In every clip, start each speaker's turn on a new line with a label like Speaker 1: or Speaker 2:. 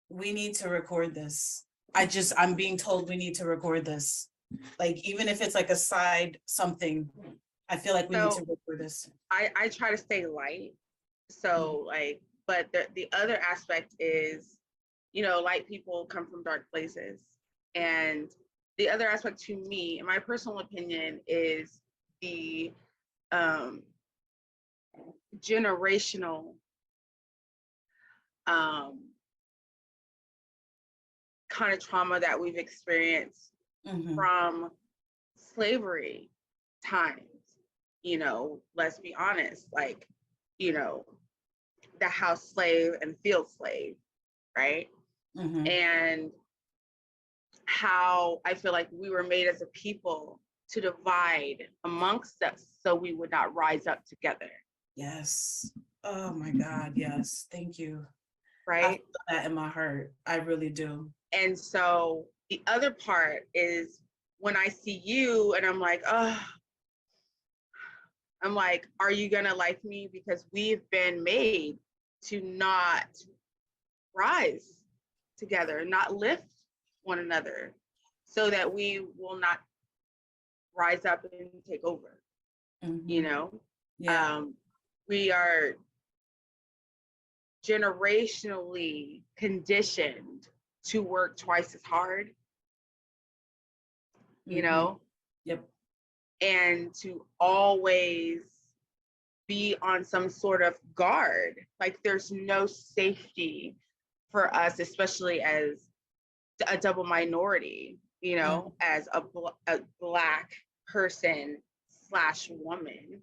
Speaker 1: We need to record this. I'm being told we need to record this. Like, even if it's like a side something, I feel like we need to record this.
Speaker 2: I try to stay light. So like, but the other aspect is, light people come from dark places. And the other aspect to me, in my personal opinion, is the generational kind of trauma that we've experienced from slavery times. Let's be honest, like, the house slave and field slave, right? And how I feel like we were made as a people to divide amongst us so we would not rise up together.
Speaker 1: Yes. Oh my God, yes. Thank you.
Speaker 2: Right?
Speaker 1: I feel that in my heart. I really do.
Speaker 2: And so the other part is when I see you and I'm like, are you gonna like me? Because we've been made to not rise together, not lift one another, so that we will not rise up and take over.
Speaker 1: Yeah.
Speaker 2: We are generationally conditioned to work twice as hard,
Speaker 1: Yep.
Speaker 2: And to always be on some sort of guard. Like, there's no safety for us, especially as a double minority, as a Black person / woman.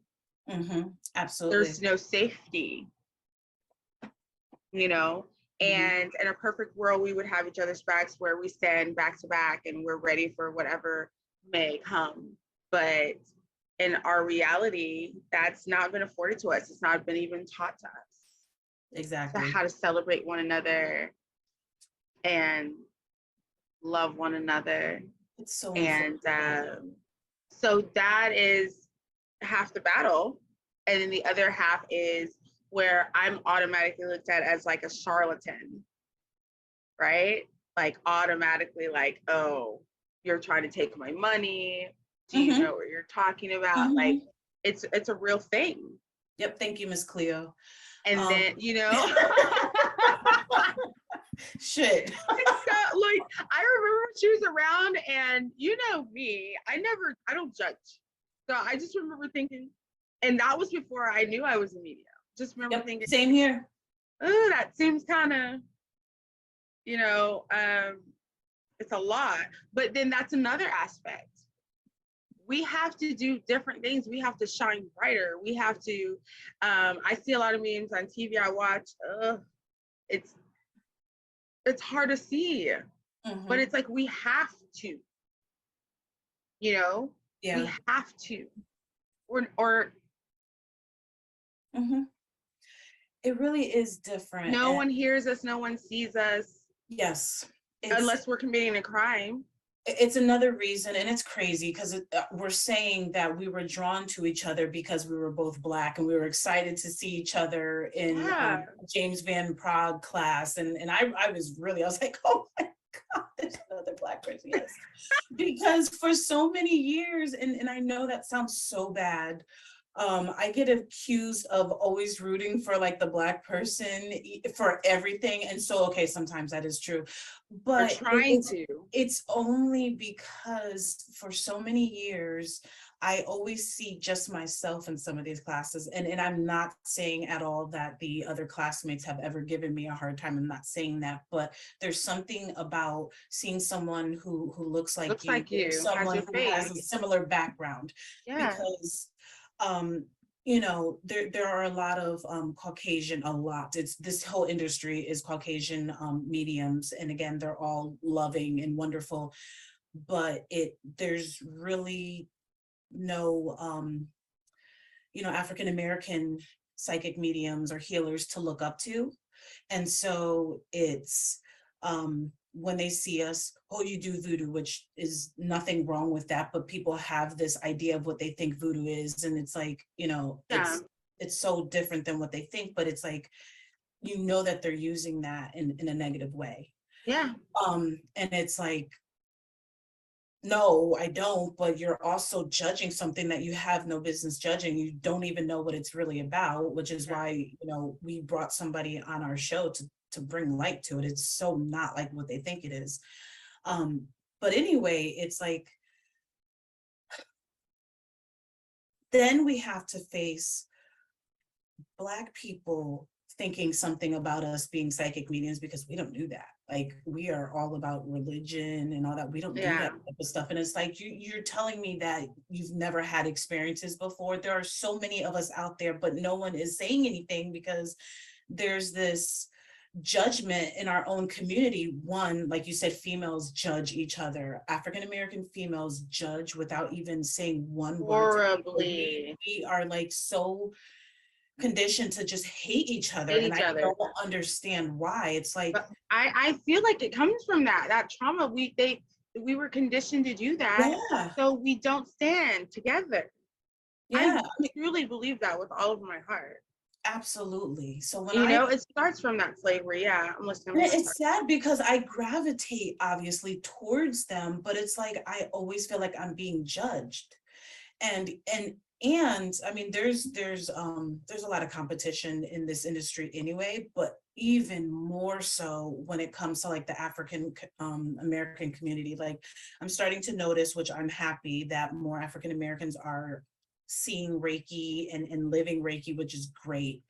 Speaker 1: Absolutely.
Speaker 2: There's no safety, and in a perfect world, we would have each other's backs, where we stand back to back and we're ready for whatever may come. But in our reality, that's not been afforded to us. It's not been even taught to us.
Speaker 1: Exactly.
Speaker 2: So how to celebrate one another and love one another.
Speaker 1: It's so
Speaker 2: and so that is half the battle. And then the other half is where I'm automatically looked at as like a charlatan, right? Like, automatically, like, oh, you're trying to take my money. Do you know what you're talking about? Like, it's a real thing.
Speaker 1: Yep. Thank you, Miss Cleo.
Speaker 2: And then,
Speaker 1: shit.
Speaker 2: So, like, I remember when she was around, and me, I don't judge. So I just remember thinking, and that was before I knew I was in media. Just remember thinking,
Speaker 1: same here.
Speaker 2: Oh, that seems kind of, it's a lot. But then that's another aspect. We have to do different things. We have to shine brighter. We have to, I see a lot of memes on TV I watch. It's hard to see, but it's like, we have to, we have to, or
Speaker 1: it really is different.
Speaker 2: No one hears us, no one sees us.
Speaker 1: Yes.
Speaker 2: Unless we're committing a crime.
Speaker 1: It's another reason, and it's crazy because we're saying that we were drawn to each other because we were both Black, and we were excited to see each other in James Van Prague class, and I was like, oh my God, there's another Black person, yes. Because for so many years, and I know that sounds so bad, I get accused of always rooting for like the Black person for everything. And so, okay, sometimes that is true, but it's only because for so many years, I always see just myself in some of these classes. And I'm not saying at all that the other classmates have ever given me a hard time. I'm not saying that, but there's something about seeing someone who looks like you, someone who has a similar background. Because there are a lot of Caucasian, this whole industry is Caucasian mediums. And again, they're all loving and wonderful, but there's really no, African-American psychic mediums or healers to look up to. And so it's when they see us, oh, you do voodoo, which is nothing wrong with that, but people have this idea of what they think voodoo is, and it's like, you know, it's so different than what they think, but it's like, you know that they're using that in a negative way.
Speaker 2: Yeah.
Speaker 1: And it's like, no, I don't, but you're also judging something that you have no business judging. You don't even know what it's really about, which is why, you know, we brought somebody on our show to bring light to it. It's so not like what they think it is. But anyway, it's like, then we have to face Black people thinking something about us being psychic mediums, because we don't do that. Like, we are all about religion and all that. We don't do that type of stuff. And it's like, you're telling me that you've never had experiences before. There are so many of us out there, but no one is saying anything because there's this judgment in our own community. One, like you said, females judge each other. African American females judge without even saying one word.
Speaker 2: Horribly.
Speaker 1: We are like so conditioned to just hate each other, and I don't understand why. It's like,
Speaker 2: but I feel like it comes from that trauma. We were conditioned to do that, so we don't stand together. I truly believe that with all of my heart.
Speaker 1: Absolutely. So when
Speaker 2: it starts from that slavery. I'm listening.
Speaker 1: It's sad because I gravitate obviously towards them, but it's like I always feel like I'm being judged. And I mean, there's a lot of competition in this industry anyway, but even more so when it comes to like the African American community. Like, I'm starting to notice, which I'm happy, that more African Americans are seeing Reiki and living Reiki, which is great.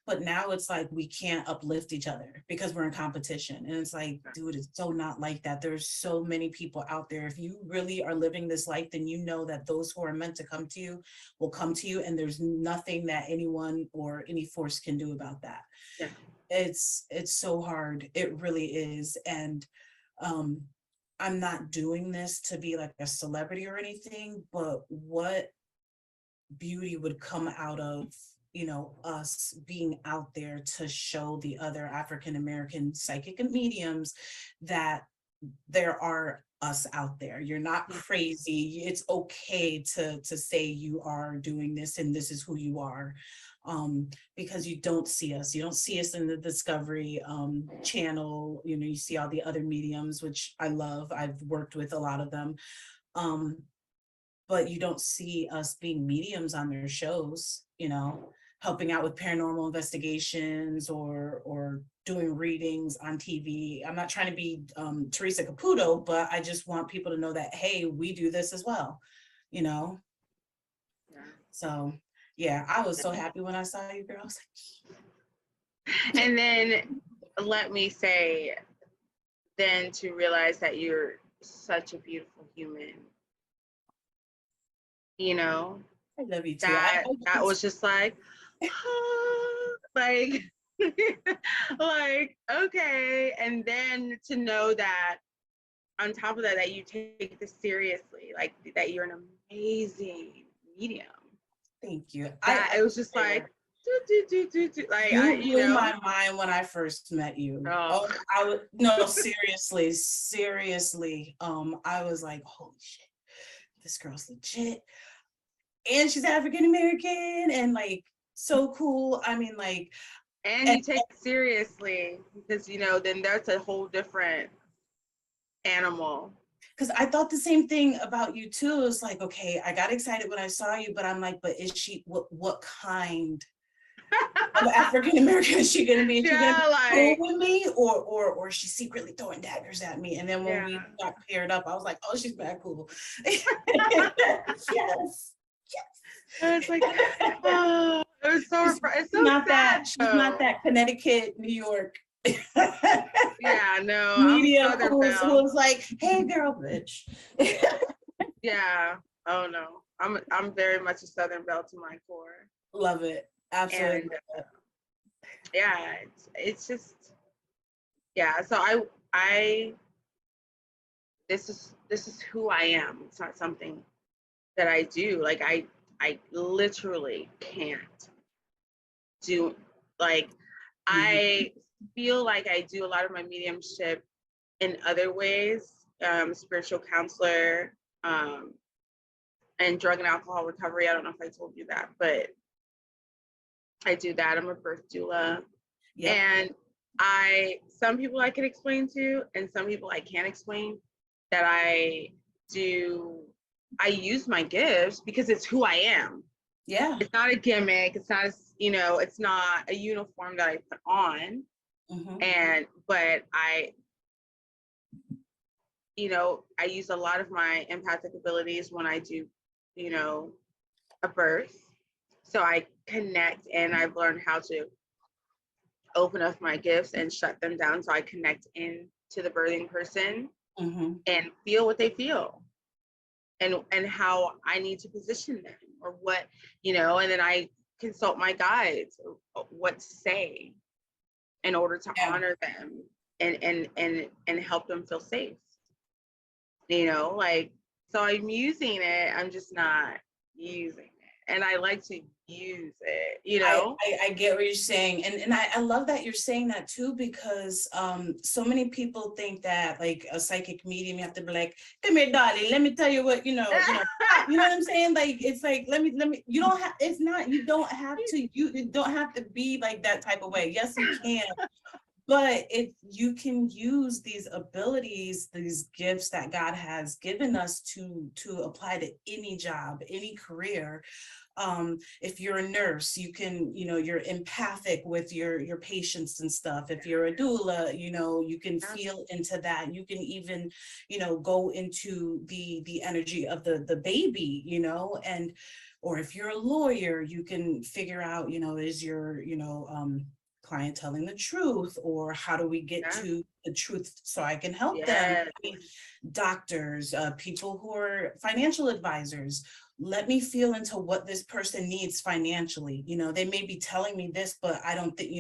Speaker 1: But now it's like we can't uplift each other because we're in competition. And it's like, dude, it's so not like that. There's so many people out there. If you really are living this life, then you know that those who are meant to come to you will come to you. And there's nothing that anyone or any force can do about that.
Speaker 2: Yeah.
Speaker 1: It's so hard. It really is. And I'm not doing this to be like a celebrity or anything, but what beauty would come out of, you know, us being out there to show the other African American psychic and mediums that there are us out there. You're not crazy. It's okay to say you are doing this and this is who you are. Because you don't see us. You don't see us in the Discovery Channel. You know, you see all the other mediums, which I love. I've worked with a lot of them. But you don't see us being mediums on their shows, you know, helping out with paranormal investigations or doing readings on TV. I'm not trying to be Teresa Caputo, but I just want people to know that, hey, we do this as well, you know? Yeah. So, yeah, I was so happy when I saw you, girl. I was like,
Speaker 2: and then let me say, then to realize that you're such a beautiful human. You know,
Speaker 1: I love you too.
Speaker 2: That was just like, like, like, okay. And then to know that on top of that, that you take this seriously, like that you're an amazing medium.
Speaker 1: Thank you.
Speaker 2: It was just like, like
Speaker 1: you blew my mind when I first met you. No, seriously. I was like, holy shit, this girl's legit. And she's African American and like so cool. I mean, like,
Speaker 2: and you take it seriously because, you know, then that's a whole different animal.
Speaker 1: Because I thought the same thing about you too. It's like, okay, I got excited when I saw you, but I'm like, but is she what kind of African American is she gonna be? Is she gonna be cool with me, or is she secretly throwing daggers at me? And then when we got paired up, I was like, oh, she's bad cool. Yes.
Speaker 2: It's like, oh, it was so it's so
Speaker 1: not
Speaker 2: sad,
Speaker 1: she's not that Connecticut, New York.
Speaker 2: Yeah, no.
Speaker 1: Media who was like, hey girl, bitch.
Speaker 2: Yeah. Oh no. I'm very much a Southern Belle to my core.
Speaker 1: Love it. Absolutely.
Speaker 2: And, yeah, it's just, yeah. So I this is who I am. It's not something that I do. Like I literally can't do, like, I feel like I do a lot of my mediumship in other ways, spiritual counselor, and drug and alcohol recovery. I don't know if I told you that, but I do that. I'm a birth doula.
Speaker 1: Yep.
Speaker 2: And some people I can explain to, and some people I can't explain. That I use my gifts because it's who I am.
Speaker 1: Yeah.
Speaker 2: It's not a gimmick. It's not, it's not a uniform that I put on. But I use a lot of my empathic abilities when I do, a birth. So I connect, and I've learned how to open up my gifts and shut them down so I connect in to the birthing person and feel what they feel and how I need to position them or what, and then I consult my guides what to say in order to honor them and help them feel safe. So I'm using it, I'm just not using it. And I like to use it,
Speaker 1: I get what you're saying. And I love that you're saying that too, because so many people think that like a psychic medium, you have to be like, come here, darling, let me tell you what, you know what I'm saying? Like, it's like, let me, you don't have, it's not, you don't have to be like that type of way. Yes, you can. But if you can use these abilities, these gifts that God has given us to apply to any job, any career. If you're a nurse, you can, you're empathic with your patients and stuff. If you're a doula, you can feel into that. You can even, go into the energy of the baby, and, or if you're a lawyer, you can figure out, is your, client telling the truth, or how do we get to the truth so I can help them? I mean, doctors, people who are financial advisors, let me feel into what this person needs financially. They may be telling me this, but I don't think,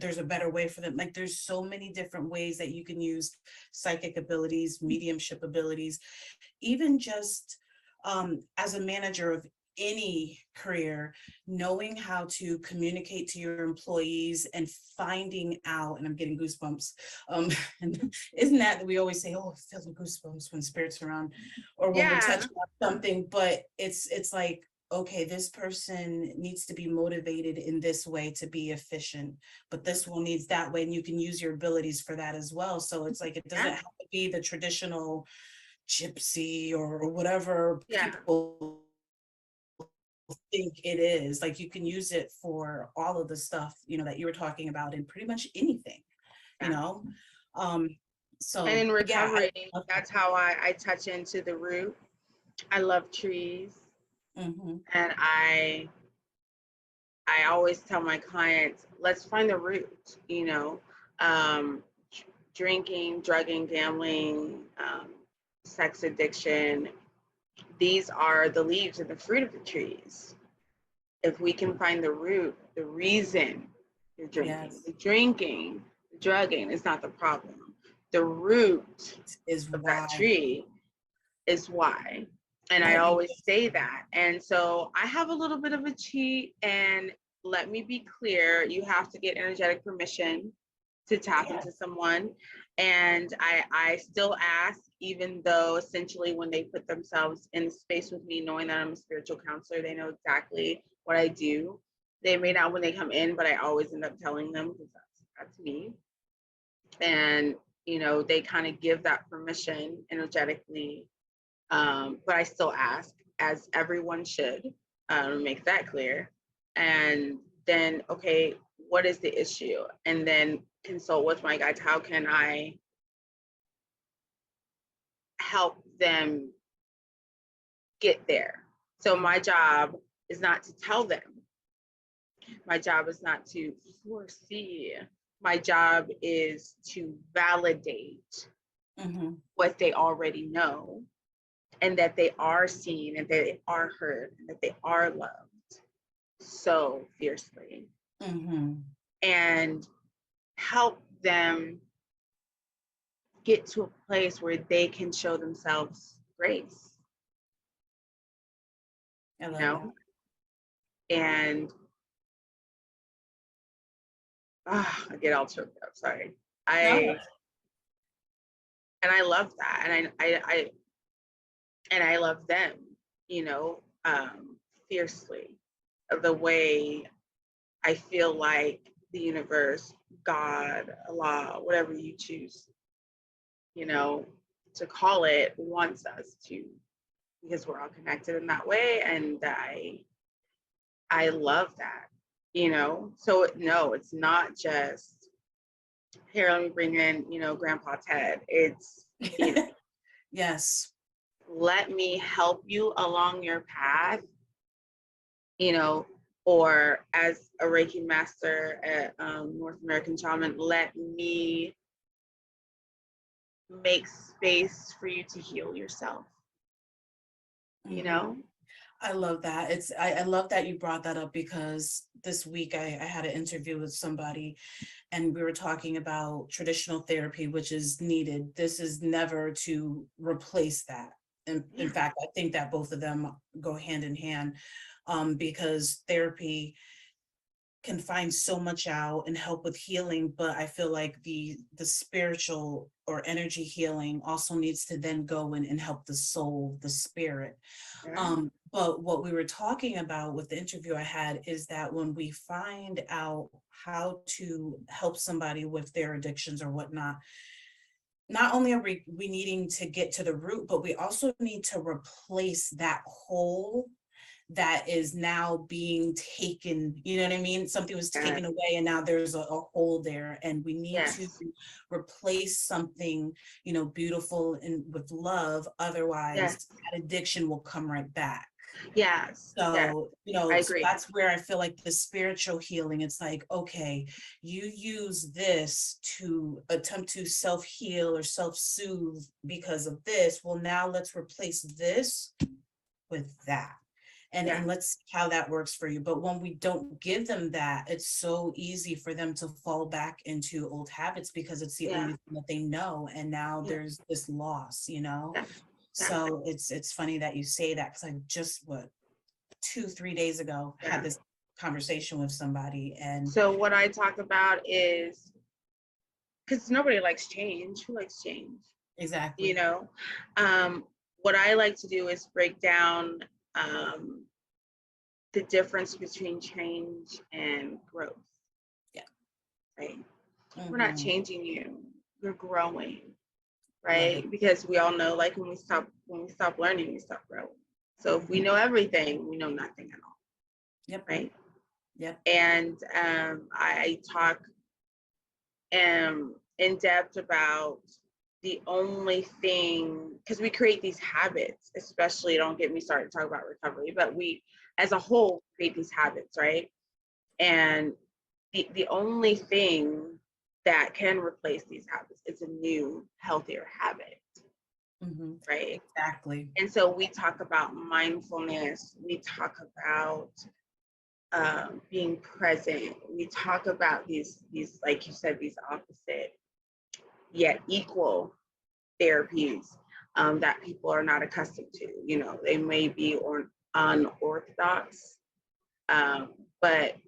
Speaker 1: there's a better way for them. Like, there's so many different ways that you can use psychic abilities, mediumship abilities, even just as a manager of any career, knowing how to communicate to your employees and finding out, and I'm getting goosebumps, and isn't that we always say, oh, I feel the goosebumps when spirits are around, or when we're touching on something, but it's like, okay, this person needs to be motivated in this way to be efficient, but this one needs that way, and you can use your abilities for that as well. So it's like, it doesn't have to be the traditional gypsy or whatever people think it is. Like, you can use it for all of the stuff, that you were talking about, in pretty much anything, so.
Speaker 2: And in recovery, that's how I touch into the root. I love trees. And I always tell my clients, let's find the root, drinking, drugging, gambling, sex addiction. These are the leaves and the fruit of the trees. If we can find the root, the reason you're drinking, the drinking, the drugging is not the problem. The root
Speaker 1: is
Speaker 2: of that tree is why. And I always say that. And so I have a little bit of a cheat, and let me be clear, you have to get energetic permission to tap into someone. And I still ask, even though essentially when they put themselves in the space with me, knowing that I'm a spiritual counselor, they know exactly what I do. They may not when they come in, but I always end up telling them, because that's me. And, they kind of give that permission energetically. But I still ask, as everyone should, make that clear. And then, okay, what is the issue? And then consult with my guides. How can I help them get there? So my job is not to tell them. My job is not to foresee. My job is to validate what they already know, and that they are seen, and that they are heard, and that they are loved so fiercely. And help them get to a place where they can show themselves grace. And I get all choked up, sorry. And I love that. And I love them, you know, fiercely, the way I feel like the universe, God, Allah, whatever you choose, you know, to call it, wants us to, because we're all connected in that way. And I love that, you know. So no, it's not just here, let me bring in, you know, Grandpa Ted. It's, you know,
Speaker 1: Yes.
Speaker 2: let me help you along your path, you know, or as a Reiki master at North American Shaman, let me make space for you to heal yourself, you
Speaker 1: Mhm.
Speaker 2: know?
Speaker 1: I love that. I love that you brought that up because this week I had an interview with somebody and we were talking about traditional therapy, which is needed. This is never to replace that. In
Speaker 2: Yeah.
Speaker 1: fact, I think that both of them go hand in hand, because therapy can find so much out and help with healing, but I feel like the spiritual or energy healing also needs to then go in and help the soul, the spirit.
Speaker 2: Yeah.
Speaker 1: But what we were talking about with the interview I had is that when we find out how to help somebody with their addictions or whatnot, not only are we needing to get to the root, but we also need to replace that hole that is now being taken, you know what I mean? Something was
Speaker 2: Yeah.
Speaker 1: taken away and now there's a hole there, and we need to
Speaker 2: Yes.
Speaker 1: replace something, beautiful and with love.
Speaker 2: Yes.
Speaker 1: Otherwise, that addiction will come right back.
Speaker 2: Yes. Yes.
Speaker 1: So,
Speaker 2: I
Speaker 1: so
Speaker 2: agree.
Speaker 1: that's where I feel like the spiritual healing, it's like, okay, you use this to attempt to self-heal or self-soothe because of this. Well, now let's replace this with that.
Speaker 2: Yeah.
Speaker 1: And let's see how that works for you. But when we don't give them that, it's so easy for them to fall back into old habits because it's the
Speaker 2: Yeah.
Speaker 1: only thing that they know. And now
Speaker 2: Yeah.
Speaker 1: there's this loss.
Speaker 2: Yeah. Yeah.
Speaker 1: So it's funny that you say that because I just 2-3 days ago had
Speaker 2: Yeah.
Speaker 1: this conversation with somebody and
Speaker 2: So what I talk about is, because nobody likes change. Who likes change? You
Speaker 1: exactly.
Speaker 2: know, um, what I like to do is break down um, the difference between change and growth.
Speaker 1: Yeah.
Speaker 2: Right? We're not
Speaker 1: Hmm.
Speaker 2: changing you. You're growing,
Speaker 1: Love it.
Speaker 2: right? Because we all know, like when we stop learning, we stop growing. So if we know everything, we know nothing at all,
Speaker 1: Yep.
Speaker 2: right?
Speaker 1: Yep.
Speaker 2: And I talk in depth about the only thing, because we create these habits, especially, don't get me started to talk about recovery, but we as a whole create these habits, right? And the only thing that can replace these habits is a new, healthier habit,
Speaker 1: Hmm.
Speaker 2: right?
Speaker 1: Exactly.
Speaker 2: And so we talk about mindfulness, we talk about being present, we talk about these, like you said, these opposite yet equal therapies that people are not accustomed to. You know, they may be unorthodox, but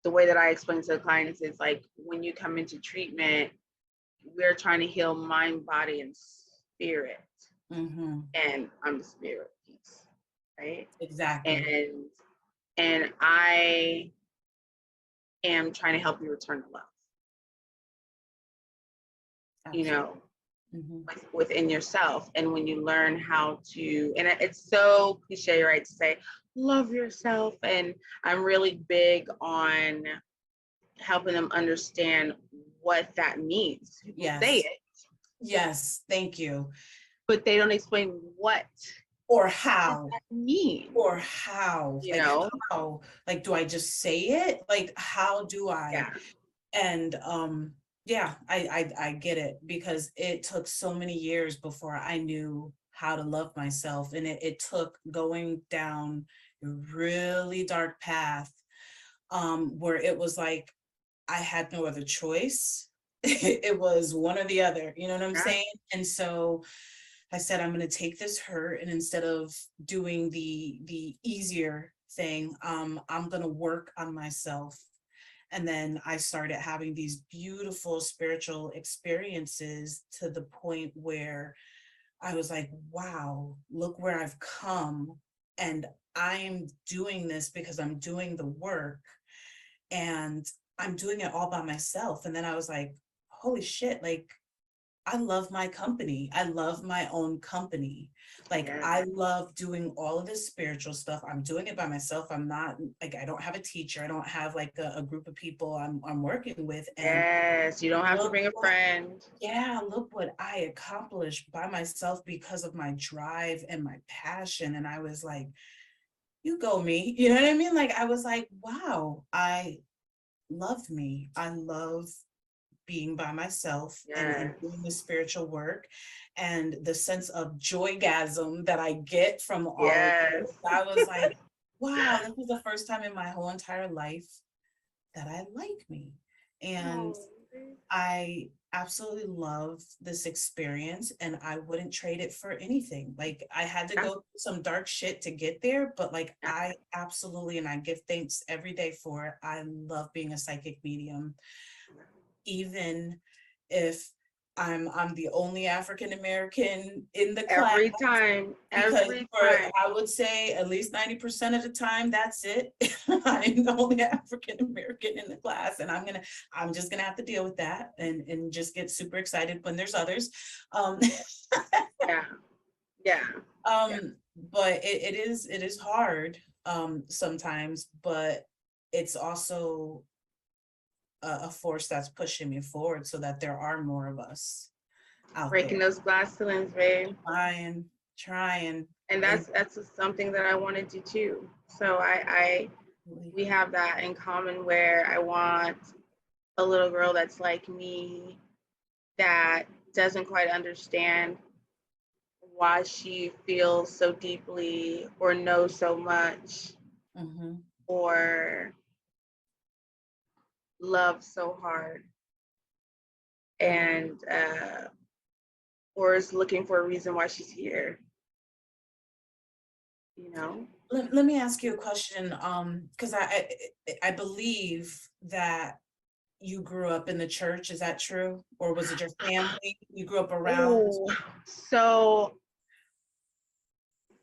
Speaker 2: the way that I explain to the clients is like when you come into treatment, we're trying to heal mind, body, and spirit.
Speaker 1: Hmm.
Speaker 2: And I'm the spirit piece, right?
Speaker 1: Exactly.
Speaker 2: And I am trying to help you return to love, you
Speaker 1: Absolutely.
Speaker 2: know,
Speaker 1: Hmm.
Speaker 2: within yourself. And when you learn how to, and it's so cliche, right, to say, love yourself. And I'm really big on helping them understand what that means. People say
Speaker 1: Yes.
Speaker 2: it,
Speaker 1: Yes. Thank you.
Speaker 2: but they don't explain what
Speaker 1: Or
Speaker 2: does
Speaker 1: how.
Speaker 2: that mean,
Speaker 1: Or how,
Speaker 2: you
Speaker 1: like
Speaker 2: know?
Speaker 1: like, do I just say it? Like, how do I?
Speaker 2: Yeah,
Speaker 1: And yeah, I get it because it took so many years before I knew how to love myself. And it took going down a really dark path, where it was like I had no other choice. It was one or the other, you know what I'm
Speaker 2: yeah,
Speaker 1: saying? And so I said, I'm going to take this hurt, and instead of doing the easier thing, I'm going to work on myself. And then I started having these beautiful spiritual experiences to the point where I was like, wow, look where I've come. And I'm doing this because I'm doing the work, and I'm doing it all by myself. And then I was like, holy shit, like, I love my company. I love my own company. Like,
Speaker 2: Yeah.
Speaker 1: I love doing all of this spiritual stuff. I'm doing it by myself. I'm not like, I don't have a teacher. I don't have like a group of people I'm working with. And
Speaker 2: Yes, you don't have to
Speaker 1: look
Speaker 2: bring a
Speaker 1: what,
Speaker 2: friend.
Speaker 1: yeah, look what I accomplished by myself because of my drive and my passion. And I was like, you go me. You know what I mean? Like, I was like, wow, I love me. I love being by myself and
Speaker 2: Yes.
Speaker 1: doing the spiritual work, and the sense of joygasm that I get from all of
Speaker 2: Yes.
Speaker 1: this. I was like, wow, this was the first time in my whole entire life that I like me. And
Speaker 2: Oh,
Speaker 1: I absolutely love this experience, and I wouldn't trade it for anything. Like, I had to
Speaker 2: yeah.
Speaker 1: go through some dark shit to get there, but like,
Speaker 2: Yeah.
Speaker 1: I absolutely, and I give thanks every day for it. I love being a psychic medium, even if I'm the only African American in the class,
Speaker 2: Every time,
Speaker 1: because
Speaker 2: every
Speaker 1: for,
Speaker 2: time.
Speaker 1: I would say at least 90% of the time, that's it. I'm the only African American in the class, and I'm just gonna have to deal with that, and just get super excited when there's others. Um,
Speaker 2: Yeah, yeah, yeah.
Speaker 1: but it is hard sometimes, but it's also a force that's pushing me forward so that there are more of us out
Speaker 2: Breaking
Speaker 1: there
Speaker 2: those glass ceilings, babe.
Speaker 1: trying
Speaker 2: And
Speaker 1: and
Speaker 2: that's something that I want to do too. So we have that in common, where I want a little girl that's like me, that doesn't quite understand why she feels so deeply or knows so much
Speaker 1: Mhm.
Speaker 2: or loves so hard, and or is looking for a reason why she's here, you know?
Speaker 1: Let me ask you a question, because I believe that you grew up in the church. Is that true, or was it your family you grew up around?
Speaker 2: Oh, so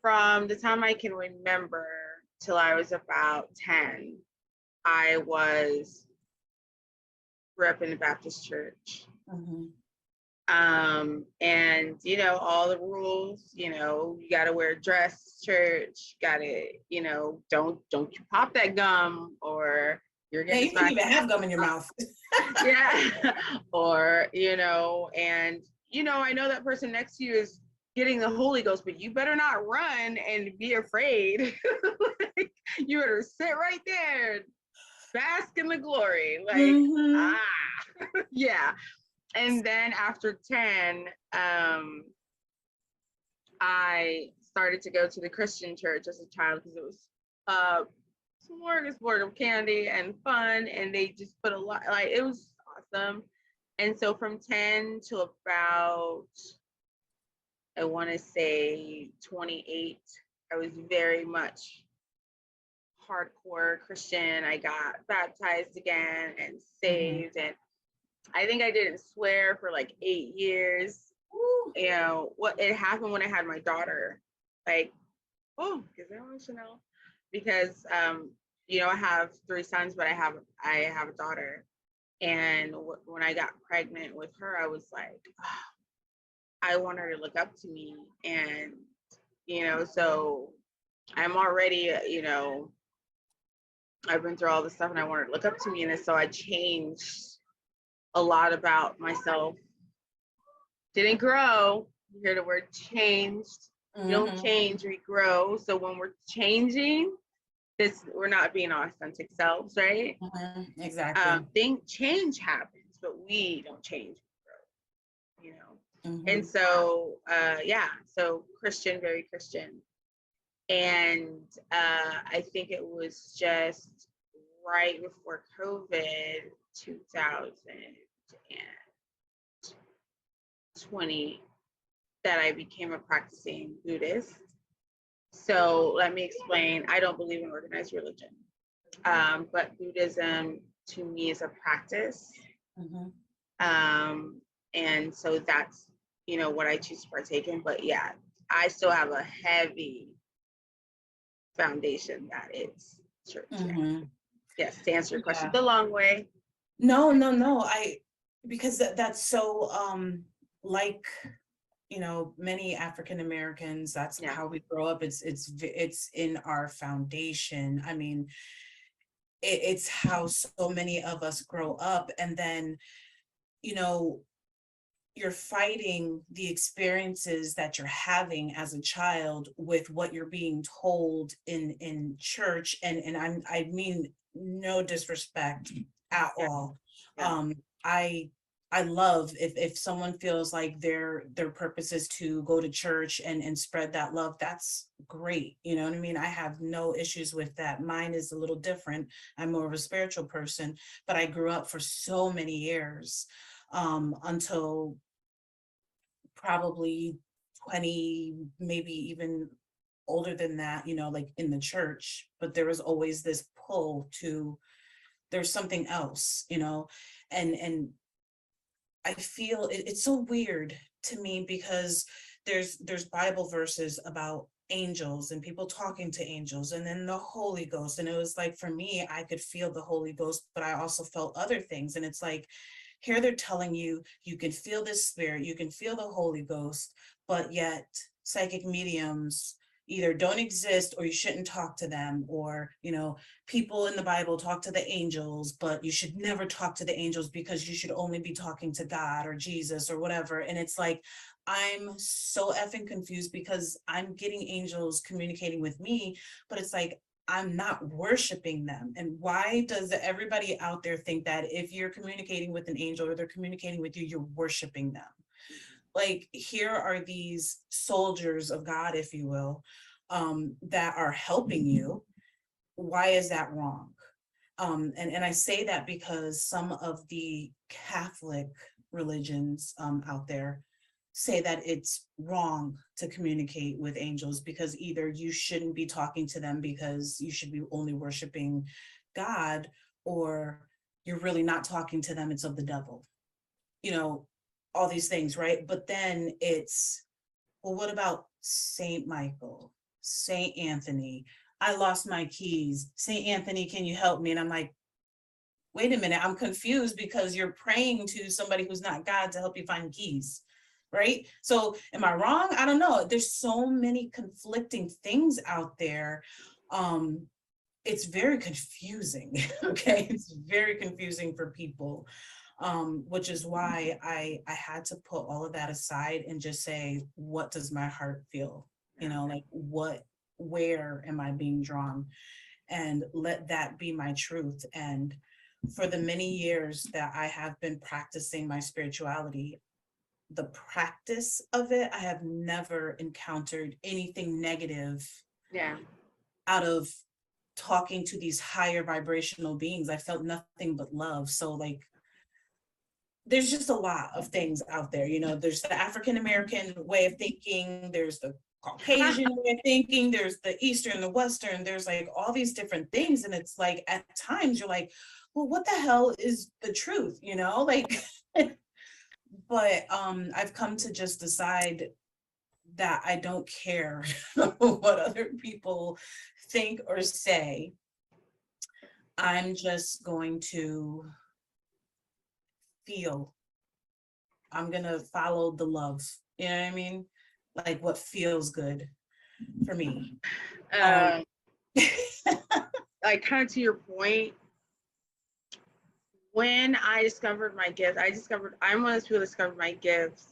Speaker 2: from the time I can remember till I was about 10, I was grew up in the Baptist church.
Speaker 1: Mhm.
Speaker 2: And all the rules, you gotta wear a dress, church, gotta, don't you pop that gum, or you're
Speaker 1: Yeah,
Speaker 2: getting
Speaker 1: you didn't
Speaker 2: smacked.
Speaker 1: even have gum in your mouth.
Speaker 2: Yeah. Or, and I know that person next to you is getting the Holy Ghost, but you better not run and be afraid. Like, you better sit right there, bask in the glory. Like,
Speaker 1: Mhm.
Speaker 2: yeah. And then after 10, I started to go to the Christian church as a child, because it was a smorgasbord of candy and fun, and they just put a lot, like, it was awesome. And so from 10 to about, I want to say 28, I was very much hardcore Christian. I got baptized again and
Speaker 1: Mhm.
Speaker 2: saved, and I think I didn't swear for like 8 years.
Speaker 1: Ooh.
Speaker 2: What it happened when I had my daughter, like, oh, is that emotional? Because I have 3 sons, but I have a daughter, and when I got pregnant with her, I was like, oh, I want her to look up to me, and so I'm already, I've been through all this stuff, and I want her to look up to me, and so I changed a lot about myself. Didn't grow. You hear the word changed. We don't
Speaker 1: Mhm.
Speaker 2: change, we grow. So when we're changing, we're not being our authentic selves, right?
Speaker 1: Mhm. Exactly.
Speaker 2: Change happens, but we don't change, we grow, And
Speaker 1: Mhm.
Speaker 2: so so Christian, very Christian. And I think it was just right before COVID, 2020, that I became a practicing Buddhist. So let me explain. I don't believe in organized religion, but Buddhism to me is a practice.
Speaker 1: Mhm.
Speaker 2: And so that's, you know, what I choose to partake in. But yeah, I still have a heavy foundation that is church. Yeah.
Speaker 1: Mhm.
Speaker 2: Yes, to answer your question
Speaker 1: Yeah.
Speaker 2: the long way.
Speaker 1: No, no, no. Because that's so like, you know, many African Americans, that's
Speaker 2: Yeah.
Speaker 1: how we grow up. It's in our foundation. I mean, it's how so many of us grow up, and then, you know, you're fighting the experiences that you're having as a child with what you're being told in church, I mean no disrespect at
Speaker 2: Yeah.
Speaker 1: all.
Speaker 2: Yeah.
Speaker 1: I I love if someone feels like their purpose is to go to church and spread that love, that's great. You know what I mean? I have no issues with that. Mine is a little different. I'm more of a spiritual person, but I grew up for so many years until probably 20, maybe even older than that, you know, like in the church, but there was always this pull to there's something else, you know, and I feel it's so weird to me because there's Bible verses about angels and people talking to angels and then the Holy Ghost. And it was like, for me, I could feel the Holy Ghost, but I also felt other things. And it's like, here they're telling you, you can feel this spirit, you can feel the Holy Ghost, but yet psychic mediums either don't exist or you shouldn't talk to them, or, you know, people in the Bible talk to the angels, but you should never talk to the angels because you should only be talking to God or Jesus or whatever. And it's like, I'm so effing confused because I'm getting angels communicating with me, but it's like, I'm not worshiping them. And why does everybody out there think that if you're communicating with an angel or they're communicating with you, you're worshiping them? Like, here are these soldiers of God, if you will, that are helping you. Why is that wrong? And I say that because some of the Catholic religions out there say that it's wrong to communicate with angels because either you shouldn't be talking to them because you should be only worshiping God, or you're really not talking to them, it's of the devil. You know, all these things, right? But then it's, well, what about Saint Michael, Saint Anthony? I lost my keys. Saint Anthony, can you help me? And I'm like, wait a minute, I'm confused because you're praying to somebody who's not God to help you find keys, right? So am I wrong? I don't know. There's so many conflicting things out there. It's very confusing. Okay, it's very confusing for people, which is why I had to put all of that aside and just say, what does my heart feel? You know, like where am I being drawn? And let that be my truth. And for the many years that I have been practicing my spirituality, the practice of it, I have never encountered anything negative
Speaker 2: Yeah.
Speaker 1: out of talking to these higher vibrational beings. I felt nothing but love. So like, there's just a lot of things out there. You know, there's the African American way of thinking, there's the Caucasian way of thinking, there's the Eastern, the Western, there's like all these different things. And it's like, at times you're like, well, what the hell is the truth? You know, like, but I've come to just decide that I don't care what other people think or say. I'm just going to feel. I'm gonna follow the love. You know what I mean? Like what feels good for me. Um,
Speaker 2: Um, like kind of to your point, when I discovered my gift, I'm one of those people that discovered my gifts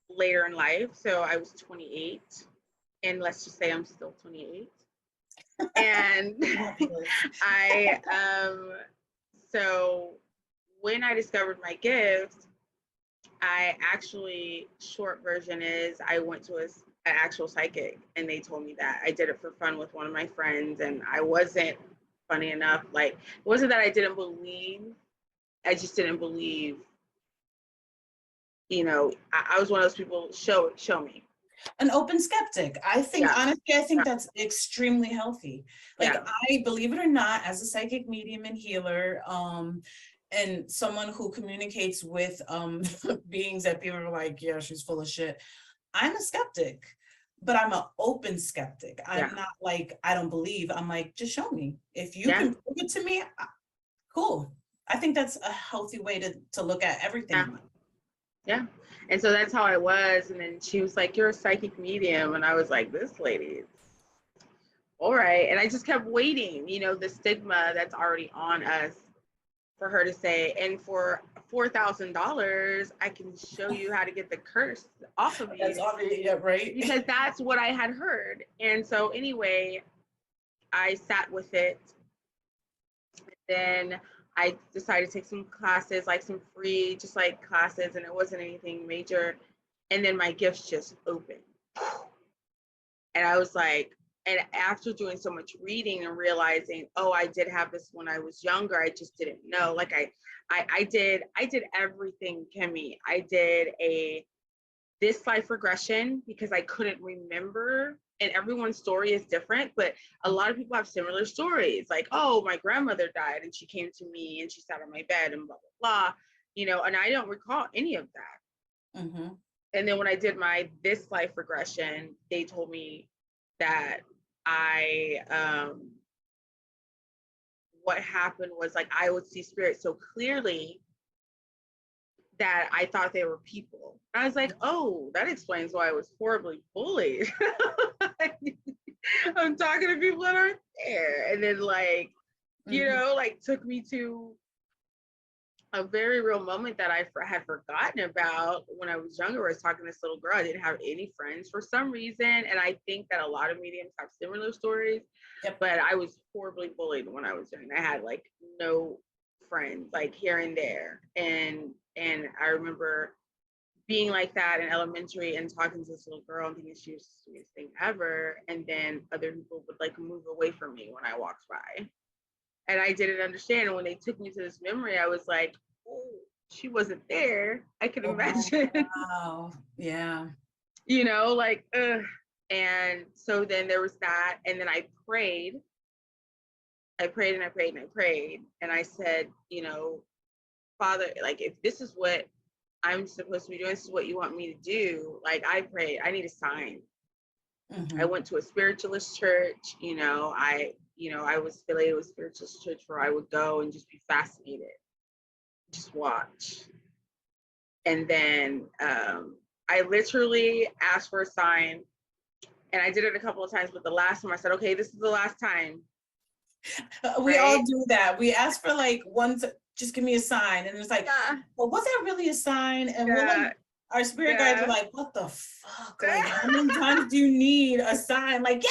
Speaker 2: later in life. So I was 28, and let's just say I'm still 28. And I so when I discovered my gift, I actually, short version is, I went to an actual psychic, and they told me that I did it for fun with one of my friends, and I wasn't, funny enough, like, it wasn't that I didn't believe, I just didn't believe, you know, I was one of those people, show me.
Speaker 1: An open skeptic. I think, honestly, I think
Speaker 2: Yeah.
Speaker 1: that's extremely healthy. Like,
Speaker 2: Yeah.
Speaker 1: I, believe it or not, as a psychic medium and healer, and someone who communicates with beings that people are like, yeah, she's full of shit. I'm a skeptic, but I'm an open skeptic. I'm
Speaker 2: Yeah.
Speaker 1: not like, I don't believe. I'm like, just show me. If you
Speaker 2: Yeah.
Speaker 1: can prove it to me, cool. I think that's a healthy way to look at everything.
Speaker 2: Yeah. Yeah. And so that's how I was. And then she was like, you're a psychic medium. And I was like, this lady, all right. And I just kept waiting, you know, the stigma that's already on us for her to say, and for $4,000, I can show you how to get the curse off of you.
Speaker 1: That's obviously, yeah, right?
Speaker 2: Because that's what I had heard. And so anyway, I sat with it. Then I decided to take some classes, like some free, just like classes, and it wasn't anything major. And then my gifts just opened. And I was like, and after doing so much reading and realizing, oh, I did have this when I was younger, I just didn't know. Like I did everything, Kimmy. I did this life regression because I couldn't remember, and everyone's story is different, but a lot of people have similar stories. Like, oh, my grandmother died and she came to me and she sat on my bed and blah, blah, blah, you know, and I don't recall any of that.
Speaker 1: Mm-hmm.
Speaker 2: And then when I did this life regression, they told me that what happened was like, I would see spirits so clearly that I thought they were people. I was like, oh, that explains why I was horribly bullied. I'm talking to people that aren't there. And then like, you know, like took me to a very real moment that I had forgotten about when I was younger. I was talking to this little girl. I didn't have any friends for some reason. And I think that a lot of mediums have similar stories.
Speaker 1: Yep.
Speaker 2: But I was horribly bullied when I was young. I had like no friends, like here and there. And I remember being like that in elementary and talking to this little girl and thinking she was the sweetest thing ever. And then other people would like move away from me when I walked by. And I didn't understand. And when they took me to this memory, I was like, oh, she wasn't there. I can imagine.
Speaker 1: Wow. Yeah.
Speaker 2: You know, like, ugh. And so then there was that. And then I prayed. I prayed and I prayed and I prayed. And I said, you know, Father, like, if this is what I'm supposed to be doing, this is what you want me to do. Like, I prayed, I need a sign. I went to a spiritualist church, I was affiliated with spiritualist church where I would go and just be fascinated, just watch. And then I literally asked for a sign, and I did it a couple of times, but the last time I said, okay, this is the last time.
Speaker 1: We all do that. We ask for like just give me a sign. And it's like, well, was that really a sign? And we'll like, our spirit guides are like, what the fuck? Like, how many times do you need a sign? Like,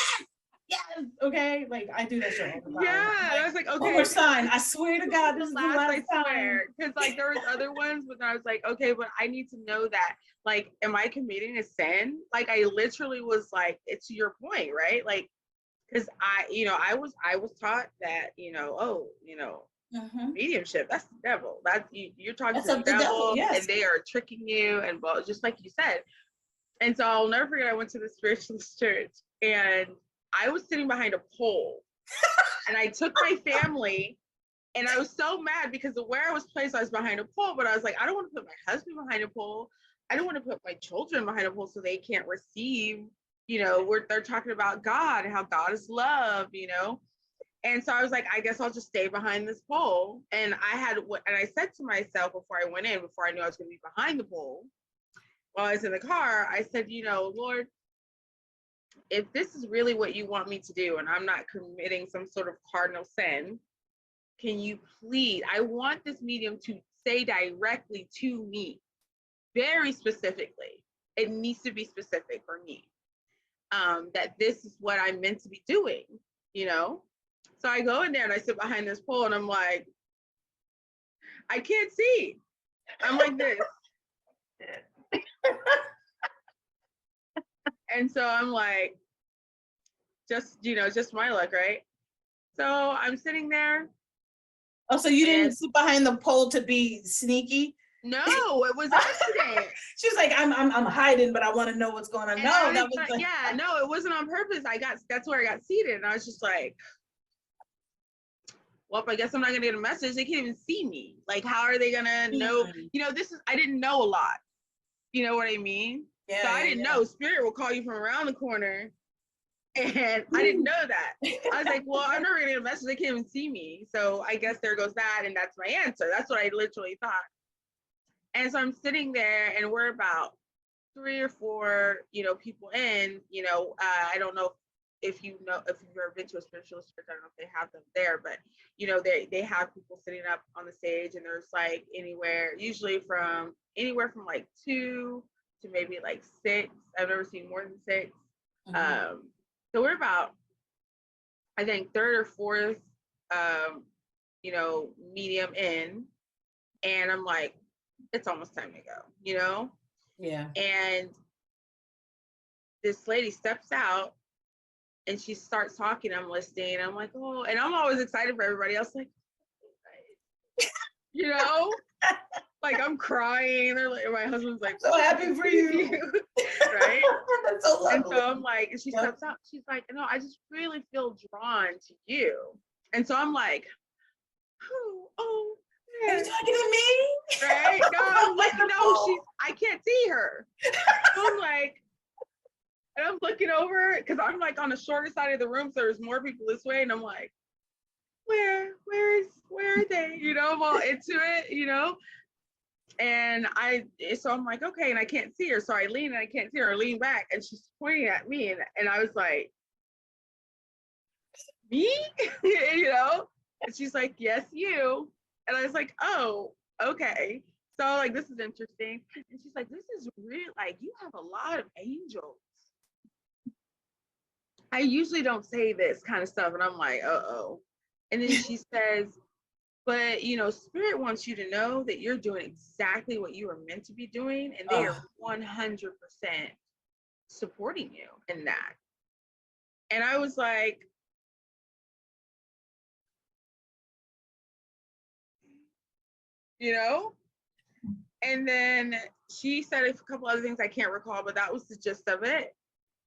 Speaker 1: yes, okay. Like, I do that shit all the time.
Speaker 2: Yeah,
Speaker 1: like,
Speaker 2: I was like, okay.
Speaker 1: One more sign. I swear to God, this is the last
Speaker 2: I swear.
Speaker 1: time.
Speaker 2: Because like there was other ones, but I was like, okay, but I need to know that. Like, am I committing a sin? Like, I literally was like, it's your point, right? Like, because I was taught that, mediumship, that's the devil. That's you're talking to the devil, yes. And they are tricking you, and well, just like you said. And so I'll never forget, I went to the spiritualist church and I was sitting behind a pole and I took my family, and I was so mad because of where I was placed, I was behind a pole, but I was like, I don't want to put my husband behind a pole. I don't want to put my children behind a pole so they can't receive, they're talking about God and how God is love, And so I was like, I guess I'll just stay behind this pole. And I said to myself before I went in, before I knew I was going to be behind the pole, while I was in the car, I said, Lord, if this is really what you want me to do, and I'm not committing some sort of cardinal sin, can you please, I want this medium to say directly to me, very specifically, it needs to be specific for me, that this is what I'm meant to be doing, So I go in there and I sit behind this pole and I'm like, I can't see. I'm like this. And so I'm like, just my luck, right? So I'm sitting there.
Speaker 1: Oh, so you didn't sit behind the pole to be sneaky?
Speaker 2: No, it was accident.
Speaker 1: She's like, I'm hiding, but I want to know what's going on.
Speaker 2: And
Speaker 1: No, that was
Speaker 2: like,
Speaker 1: like,
Speaker 2: yeah, no, it wasn't on purpose. That's where I got seated, and I was just like, well, I guess I'm not gonna get a message. They can't even see me. Like, how are they gonna know? You know, I didn't know a lot. You know what I mean?
Speaker 1: Yeah,
Speaker 2: so I didn't know Spirit will call you from around the corner. And I didn't know that. I was like, well, I'm never gonna get a message. They can't even see me. So I guess there goes that. And that's my answer. That's what I literally thought. And so I'm sitting there, and we're about 3 or 4, people in, I don't know if you've ever been to a spiritualist church, I don't know if they have them there, but they have people sitting up on the stage, and there's like usually from anywhere from like 2 to maybe like 6. I've never seen more than 6. Mm-hmm. So we're about, I think, 3rd or 4th, medium in, and I'm like, it's almost time to go,
Speaker 1: Yeah.
Speaker 2: And this lady steps out, and she starts talking. I'm listening. I'm like, oh, and I'm always excited for everybody else. Like, like I'm crying. They're like, my husband's like,
Speaker 1: so happy for you,
Speaker 2: right?
Speaker 1: That's so lovely.
Speaker 2: And so I'm like, and she steps out. She's like, no, I just really feel drawn to you. And so I'm like, oh,
Speaker 1: are you talking to me?
Speaker 2: Right? No, I'm like, no, I can't see her. So I'm like, and I'm looking over because I'm like on the shorter side of the room, so there's more people this way, and I'm like, where are they? I'm all into it, And so I'm like, okay, and I can't see her, so I lean and I can't see her. I lean back, and she's pointing at me, and I was like, me, And she's like, yes, you. And I was like, oh, okay. So like, this is interesting. And she's like, this is real. Like, you have a lot of angels. I usually don't say this kind of stuff. And I'm like, uh-oh. And then she says, but, Spirit wants you to know that you're doing exactly what you were meant to be doing. And they are 100% supporting you in that. And I was like, and then she said a couple other things I can't recall, but that was the gist of it.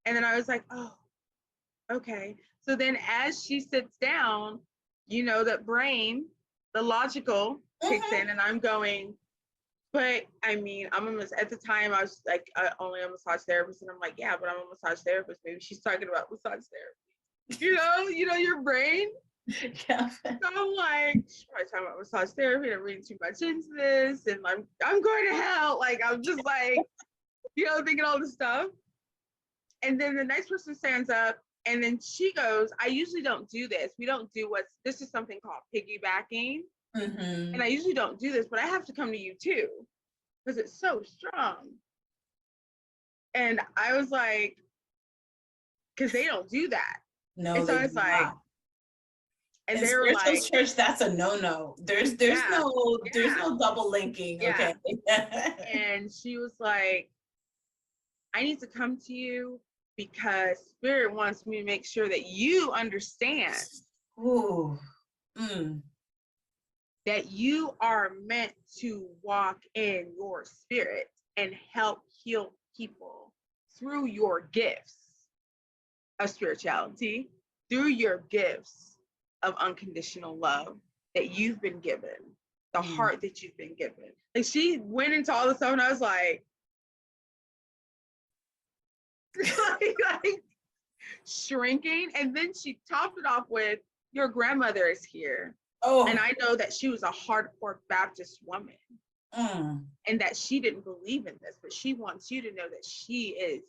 Speaker 2: And then I was like, oh, okay. So then as she sits down, that brain, the logical kicks in, and I'm going, but I mean, at the time I was like, only a massage therapist, and I'm like, yeah, but I'm a massage therapist. Maybe she's talking about massage therapy. Your brain. Yeah. So I'm like, she's probably talking about massage therapy, and I'm reading too much into this, and I'm going to hell. Like, I'm just like, thinking all this stuff. And then the next person stands up, and then she goes, I usually don't do this. We don't do this is something called piggybacking. Mm-hmm. And I usually don't do this, but I have to come to you too, because it's so strong. And I was like, because they don't do that.
Speaker 1: No,
Speaker 2: and so I was like,
Speaker 1: not. And they were like, church, that's a no. There's no double linking. Yeah. Okay.
Speaker 2: And she was like, I need to come to you because Spirit wants me to make sure that you understand. Ooh. That you are meant to walk in your spirit and help heal people through your gifts of spirituality, through your gifts of unconditional love that you've been given, the heart that you've been given. Like, she went into all this stuff, and I was like, like shrinking. And then she topped it off with, your grandmother is here. Oh. And I know that she was a hardcore Baptist woman. And that she didn't believe in this, but she wants you to know that she is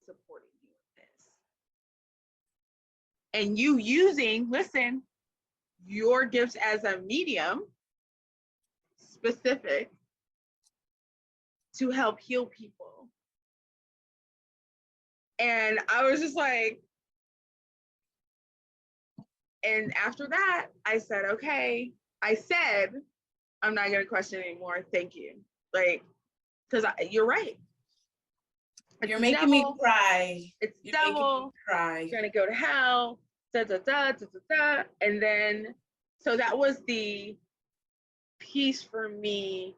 Speaker 2: supporting you in this. And you using, listen, your gifts as a medium, specific, to help heal people. And I was just like, and after that, I said, okay. I'm not going to question anymore. Thank you. Like, because you're right.
Speaker 1: You're making me cry.
Speaker 2: It's devil. Cry. You're going to go to hell. Da, da, da, da, da, da. And then, so that was the piece for me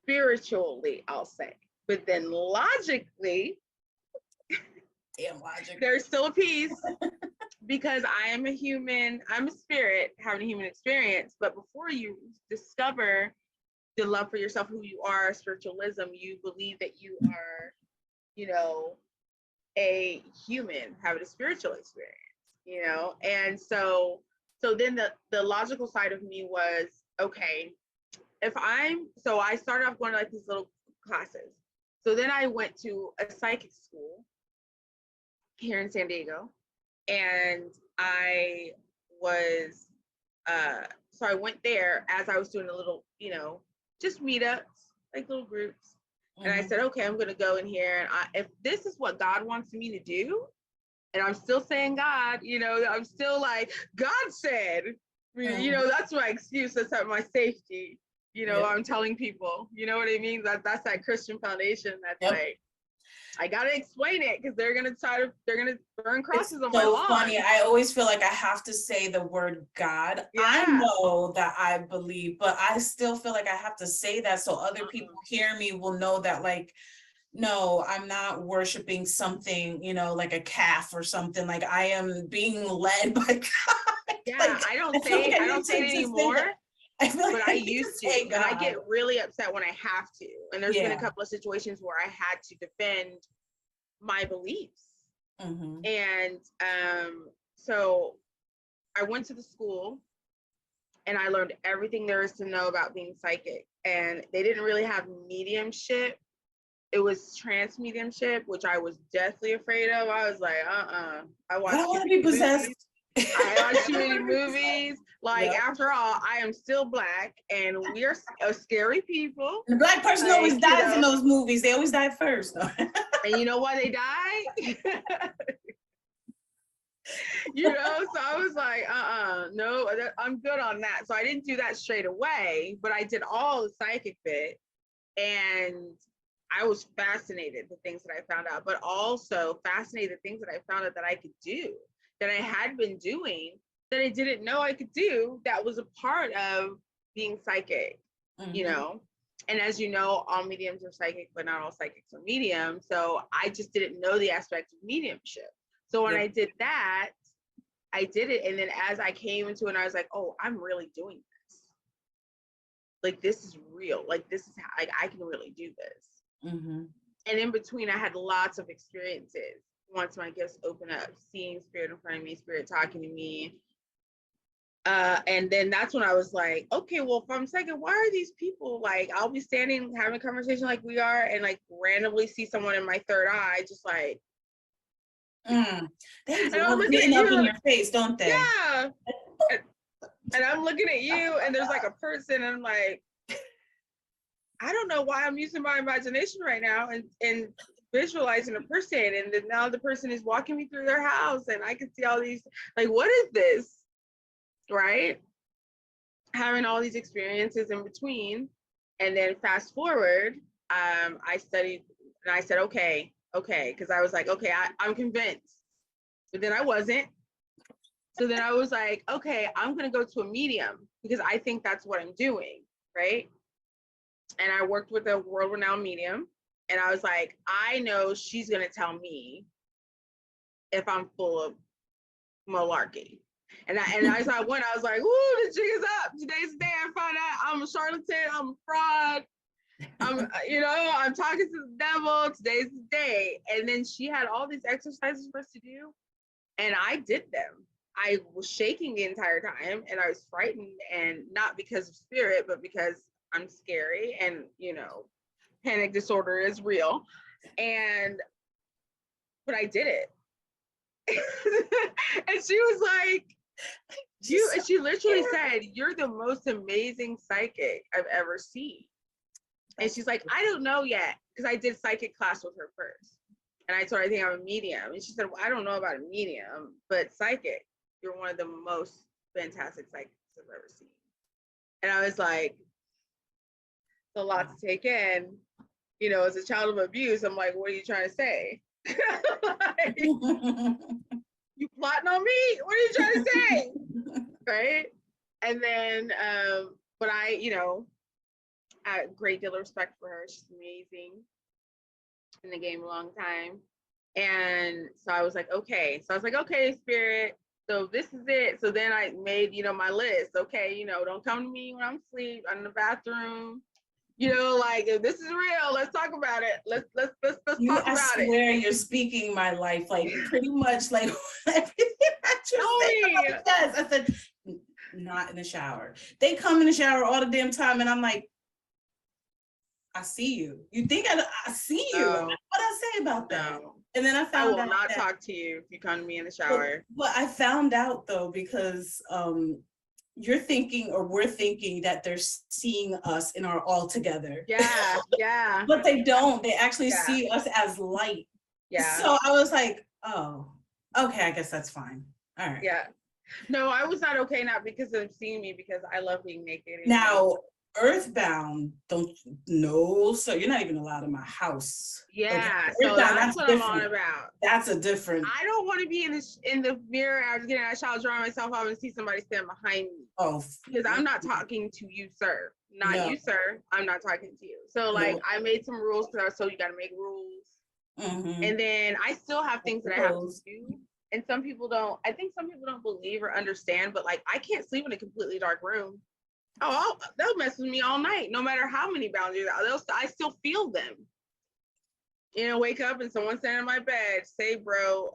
Speaker 2: spiritually, I'll say. But then logically,
Speaker 1: damn logic,
Speaker 2: there's still a piece because I am a human, I'm a spirit having a human experience. But before you discover the love for yourself, who you are, spiritualism, you believe that you are, you know, a human having a spiritual experience, you know? And so then the logical side of me was, okay, so I started off going to like these little classes. So then I went to a psychic school here in San Diego, and I was, so I went there as I was doing a little, you know, just meetups, like little groups. And I said, okay, I'm going to go in here. And if this is what God wants me to do, and I'm still saying God, you know, I'm still like, God said, you know, that's my excuse. That's my safety. You know, I'm telling people, you know what I mean? That's that Christian foundation. That's like, I got to explain it because they're going to burn crosses on my lawn.
Speaker 1: So funny. I always feel like I have to say the word God. Yeah. I know that I believe, but I still feel like I have to say that so other people hear me will know that, like, no, I'm not worshiping something, you know, like a calf or something. Like, I am being led by God.
Speaker 2: Yeah,
Speaker 1: like,
Speaker 2: I don't say it anymore. I feel like but I used to, and I get really upset when I have to. And there's been a couple of situations where I had to defend my beliefs. And so I went to the school and I learned everything there is to know about being psychic. And they didn't really have mediumship. It was trance mediumship, which I was deathly afraid of. I was like, I don't want to be possessed. I watch too many movies. Like, after all, I am still Black, and we're scary people.
Speaker 1: The Black person always dies in those movies. They always die first.
Speaker 2: And you know why they die? You know, so I was like, no, I'm good on that. So I didn't do that straight away, but I did all the psychic bit, and I was fascinated the things that I found out, but also fascinated the things that I found out that I could do, that I had been doing, that I didn't know I could do, that was a part of being psychic, you know? And as you know, all mediums are psychic, but not all psychics are medium. So I just didn't know the aspect of mediumship. So when I did that, I did it. And then as I came into it, I was like, oh, I'm really doing this. Like, this is real. Like, this is how I can really do this. And in between, I had lots of experiences. Once my gifts open up, seeing spirit in front of me, spirit talking to me. And then that's when I was like, okay, well, if I'm psychic, why are these people, like, I'll be standing having a conversation like we are, and like randomly see someone in my third eye, just like,
Speaker 1: they love getting up in your face, don't they?
Speaker 2: Yeah. And I'm looking at you, and there's like a person, and I'm like, I don't know why I'm using my imagination right now and visualizing a person, and then now the person is walking me through their house, and I can see all these, like, what is this, right? Having all these experiences in between, and then fast forward, I studied, and I said, okay, because I was like, okay, I'm convinced, but then I wasn't. So then I was like, okay, I'm gonna go to a medium because I think that's what I'm doing, right? And I worked with a world-renowned medium, and I was like, I know she's gonna tell me if I'm full of malarkey. And as I went, I was like, "Ooh, the jig is up! Today's the day I find out I'm a charlatan, I'm a fraud. I'm talking to the devil. Today's the day." And then she had all these exercises for us to do, and I did them. I was shaking the entire time, and I was frightened, and not because of spirit, but because I'm scary, and panic disorder is real. But I did it. And she was like, she literally said, "You're the most amazing psychic I've ever seen." And she's like, "I don't know yet," because I did psychic class with her first. And I told her I think I'm a medium. And she said, "Well, I don't know about a medium, but psychic, you're one of the most fantastic psychics I've ever seen." And I was like, it's a lot to take in. As a child of abuse, I'm like, what are you trying to say? Like, you plotting on me? What are you trying to say? Right? And then, but I a great deal of respect for her. She's amazing in the game a long time. And so I was like, okay. So I was like, okay, Spirit. So this is it. So then I made, my list. Okay, don't come to me when I'm asleep. I'm in the bathroom. Like if this is real, let's talk about it. Let's talk about
Speaker 1: I
Speaker 2: it.
Speaker 1: swear you're speaking my life, like pretty much like everything that you're saying. Yes, I said, not in the shower. They come in the shower all the damn time, and I'm like, I see you. You think I see you?
Speaker 2: No,
Speaker 1: What I say about that?
Speaker 2: no.
Speaker 1: And then I found out
Speaker 2: will not
Speaker 1: that,
Speaker 2: talk to you if you come to me in the shower.
Speaker 1: But I found out though, because you're thinking, or we're thinking, that they're seeing us in our all together.
Speaker 2: Yeah, yeah.
Speaker 1: But they don't. They actually see us as light.
Speaker 2: Yeah.
Speaker 1: So I was like, oh, okay, I guess that's fine. All right.
Speaker 2: Yeah. No, I was not okay, not because of seeing me, because I love being naked.
Speaker 1: Now, Earthbound, don't know. So you're not even allowed in my house.
Speaker 2: Yeah,
Speaker 1: okay?
Speaker 2: so that's what different. I'm on about.
Speaker 1: That's a different.
Speaker 2: I don't want to be in the mirror. I was getting out of the shower, drawing myself up, and see somebody stand behind me.
Speaker 1: Oh,
Speaker 2: because I'm not talking to you, sir. Not you, sir. I'm not talking to you. So like, I made some rules because I was told you got to make rules. Mm-hmm. And then I still have things that I have to do. And some people don't. I think some people don't believe or understand. But like, I can't sleep in a completely dark room. Oh, they'll mess with me all night, no matter how many boundaries. I still feel them. Wake up and someone's standing in my bed. Say, bro.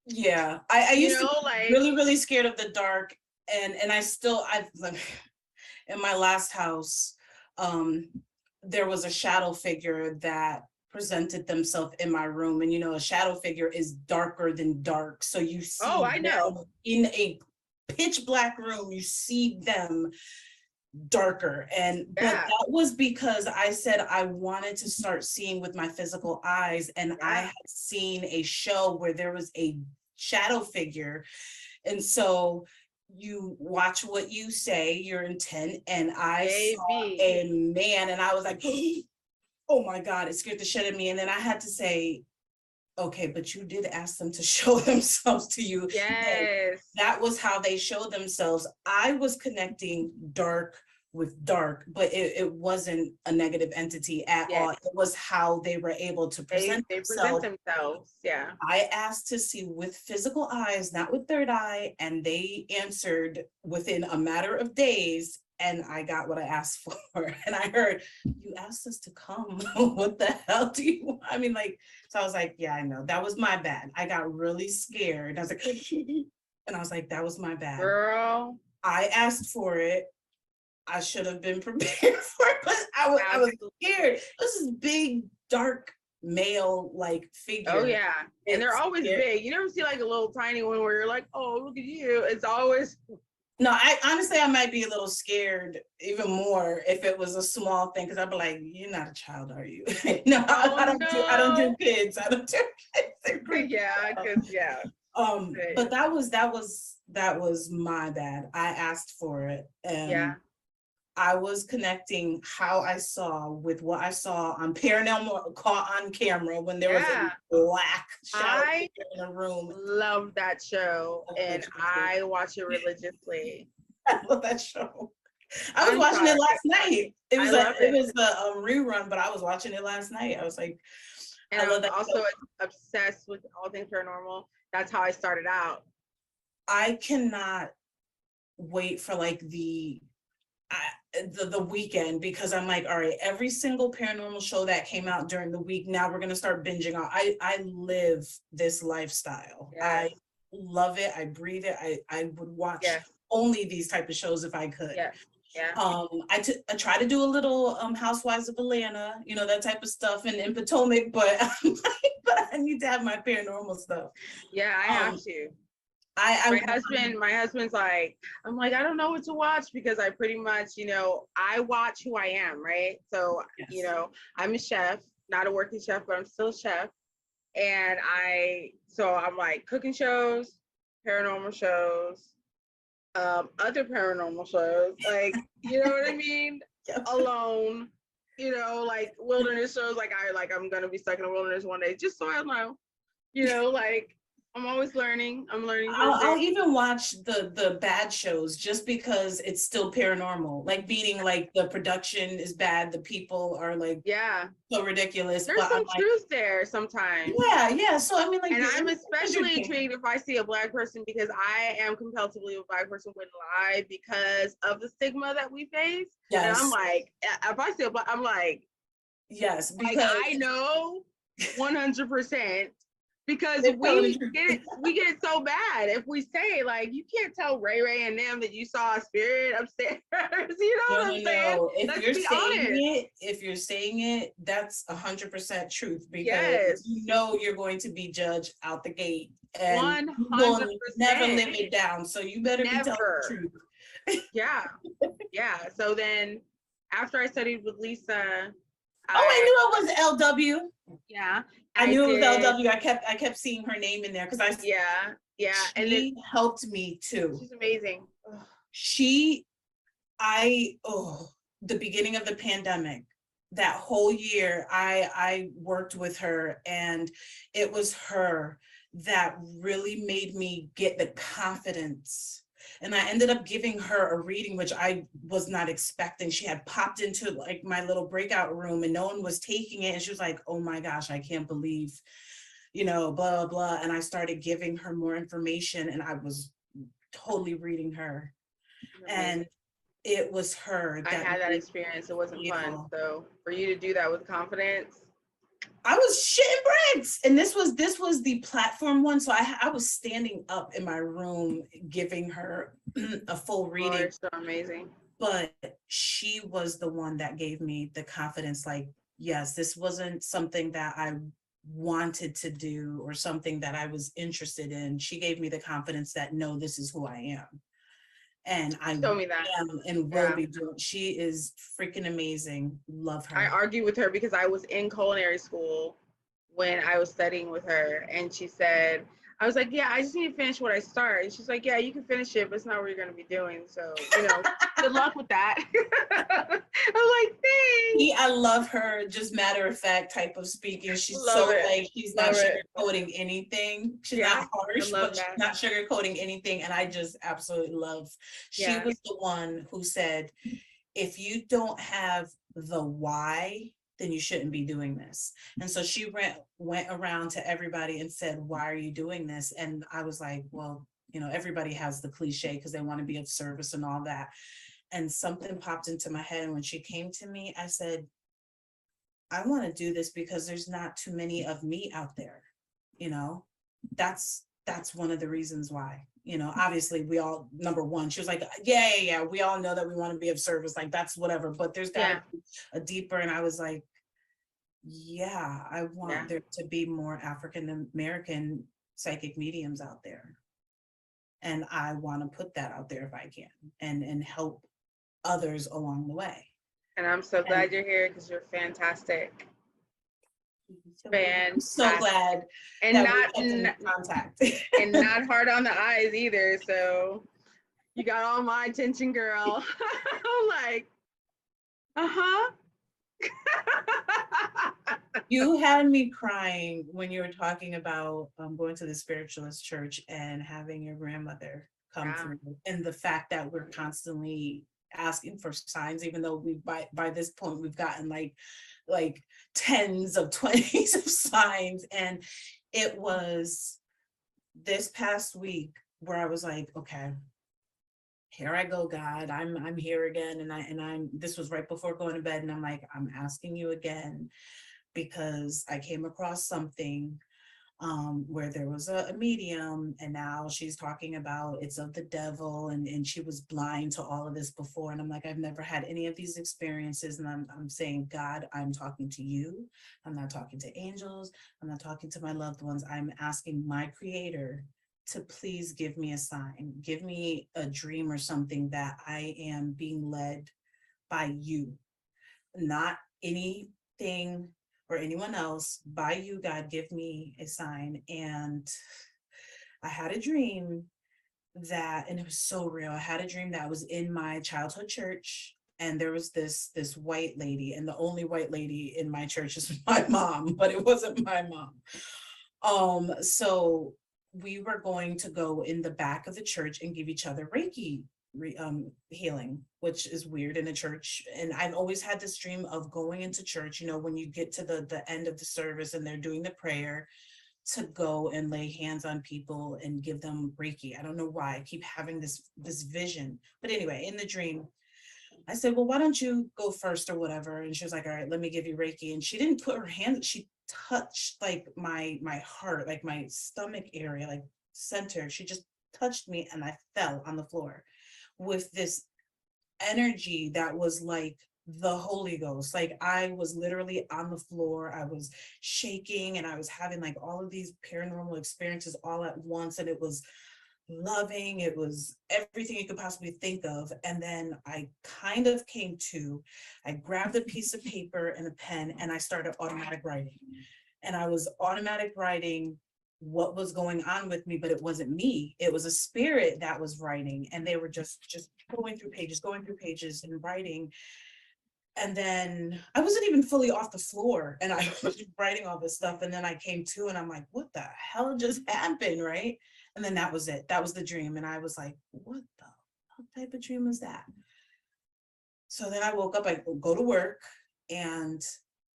Speaker 1: Yeah, I used to be like really, really scared of the dark, and I've like, in my last house, there was a shadow figure that presented themselves in my room, and a shadow figure is darker than dark, so you see.
Speaker 2: Oh, I know.
Speaker 1: In a pitch black room, you see them darker, but that was because I said I wanted to start seeing with my physical eyes, and I had seen a show where there was a shadow figure, and so you watch what you say, your intent, and I saw a man, and I was like, oh my God, it scared the shit out of me, and then I had to say, okay, but you did ask them to show themselves to you.
Speaker 2: Yes.
Speaker 1: And that was how they showed themselves. I was connecting dark with dark, but it wasn't a negative entity at all. It was how they were able to present themselves.
Speaker 2: Yeah.
Speaker 1: I asked to see with physical eyes, not with third eye, and they answered within a matter of days. And I got what I asked for. And I heard, you asked us to come. What the hell do you want? I mean, like, so I was like, yeah, I know. That was my bad. I got really scared. I was like, and I was like, that was my bad.
Speaker 2: Girl.
Speaker 1: I asked for it. I should have been prepared for it, but I was scared. This is big, dark male like figure.
Speaker 2: Oh yeah. And they're always big. You never see like a little tiny one where you're like, oh, look at you. It's always.
Speaker 1: No, I honestly, I might be a little scared even more if it was a small thing, because I'd be like, "You're not a child, are you?" No, I don't do kids. I don't do kids.
Speaker 2: Yeah, because
Speaker 1: But that was my bad. I asked for it, and I was connecting how I saw with what I saw on Paranormal Caught on Camera when there was a black shadow in a room.
Speaker 2: Love that show, and I watch it religiously.
Speaker 1: I love that show. I was watching it last night. It was a rerun, but I was watching it last night. I was like,
Speaker 2: and I love that. Also obsessed with all things paranormal. That's how I started out.
Speaker 1: I cannot wait for like the weekend, because I'm like, all right, every single paranormal show that came out during the week, now we're gonna start binging on. I live this lifestyle. Yes. I love it. I breathe it. I would watch only these type of shows if I could.
Speaker 2: Yeah. Yeah.
Speaker 1: I try to do a little Housewives of Atlanta, that type of stuff, and in Potomac, but but I need to have my paranormal stuff.
Speaker 2: Yeah, I have to. My husband's like, I'm like, I don't know what to watch, because I pretty much, I watch who I am, right? So, I'm a chef, not a working chef, but I'm still a chef. And I'm like cooking shows, paranormal shows, other paranormal shows, like, you know what I mean? Alone, like wilderness shows, like I'm going to be stuck in the wilderness one day, just so I know, like, I'm always learning. I'm learning.
Speaker 1: I'll even watch the bad shows just because it's still paranormal. Like meaning like the production is bad, the people are like so ridiculous.
Speaker 2: There's
Speaker 1: but
Speaker 2: some
Speaker 1: I'm like,
Speaker 2: truth there sometimes.
Speaker 1: yeah. So I mean, like,
Speaker 2: and I'm especially intrigued if I see a Black person, because I am compelled to believe a Black person wouldn't lie because of the stigma that we face. Yes. And I'm like, if I see a Black, I'm like,
Speaker 1: yes, because
Speaker 2: like, I know 100%. Because we get it so bad if we say, like, you can't tell Ray and them that you saw a spirit upstairs. You know what I'm saying?
Speaker 1: If you're saying it, that's 100% truth, because you know you're going to be judged out the gate, and 100%. Never live it down. So you better be telling the truth.
Speaker 2: Yeah. So then after I studied with Lisa,
Speaker 1: I knew it was LW.
Speaker 2: Yeah.
Speaker 1: I knew it was LW. I kept seeing her name in there because I
Speaker 2: and
Speaker 1: she helped me too.
Speaker 2: She's amazing.
Speaker 1: The beginning of the pandemic, that whole year, I worked with her, and it was her that really made me get the confidence. And I ended up giving her a reading, which I was not expecting. She had popped into like my little breakout room and no one was taking it. And she was like, oh my gosh, I can't believe, blah, blah, blah. And I started giving her more information, and I was totally reading her. And it was her
Speaker 2: that I had that experience. It wasn't fun. So for you to do that with confidence,
Speaker 1: I was shitting bricks. And this was the platform one. So I was standing up in my room giving her a full reading.
Speaker 2: You're so amazing.
Speaker 1: But she was the one that gave me the confidence, like, yes, this wasn't something that I wanted to do or something that I was interested in. She gave me the confidence that, no, this is who I am. And I
Speaker 2: told me that.
Speaker 1: am and will be doing. She is freaking amazing. Love her.
Speaker 2: I argue with her because I was in culinary school when I was studying with her, and she said, I was like, yeah, I just need to finish what I start. And she's like, yeah, you can finish it, but it's not what you're going to be doing. So, good luck with that. I'm like, thanks.
Speaker 1: I love her, just matter of fact type of speaking. She's like, she's not sugarcoating anything. She's not harsh, but she's not sugarcoating anything. And I just absolutely love. She was the one who said, if you don't have the why, then you shouldn't be doing this. And so she went around to everybody and said, why are you doing this? And I was like, well, everybody has the cliche because they want to be of service and all that. And something popped into my head. And when she came to me, I said, I want to do this because there's not too many of me out there. That's one of the reasons why. Obviously we all, number one, she was like, yeah, we all know that we want to be of service, like that's whatever, but there's got to be a deeper. And I was like, yeah, I want there to be more African American psychic mediums out there. And I want to put that out there if I can, and help others along the way.
Speaker 2: And I'm so glad you're here because you're fantastic.
Speaker 1: I'm so glad.
Speaker 2: And not in contact. And not hard on the eyes either. So you got all my attention, girl. I'm like,
Speaker 1: You had me crying when you were talking about going to the spiritualist church and having your grandmother come through, and the fact that we're constantly asking for signs, even though we by this point we've gotten like tens of 20s of signs. And it was this past week where I was like, okay, here I go, God, I'm here again. And I'm this was right before going to bed, and I'm like, I'm asking you again, because I came across something where there was a medium, and now she's talking about it's of the devil, and she was blind to all of this before. And I'm like, I've never had any of these experiences. And I'm saying, God, I'm talking to you. I'm not talking to angels. I'm not talking to my loved ones. I'm asking my creator to please give me a sign, give me a dream or something that I am being led by you, not anything or anyone else, by you, God, give me a sign. And I had a dream and it was so real. I had a dream that I was in my childhood church, and there was this white lady, and the only white lady in my church is my mom, but it wasn't my mom. So we were going to go in the back of the church and give each other Reiki healing, which is weird in a church. And I've always had this dream of going into church, you know, when you get to the end of the service and they're doing the prayer, to go and lay hands on people and give them Reiki. I don't know why I keep having this vision. But anyway, in the dream, I said, well, why don't you go first or whatever? And she was like, all right, let me give you Reiki. And she didn't put her hand, she touched like my heart, like my stomach area, like center. She just touched me and I fell on the floor with this energy that was like the Holy Ghost. Like I was literally on the floor, I was shaking, and I was having like all of these paranormal experiences all at once. And it was loving, it was everything you could possibly think of. And then I kind of came to, I grabbed a piece of paper and a pen and I started automatic writing. And I was automatic writing what was going on with me, but it wasn't me. It was a spirit that was writing, and they were just going through pages and writing. And then I wasn't even fully off the floor and I was writing all this stuff. And then I came to and I'm like, what the hell just happened? Right. And then that was it. That was the dream. And I was like, what type of dream was that? So then I woke up, I go to work, and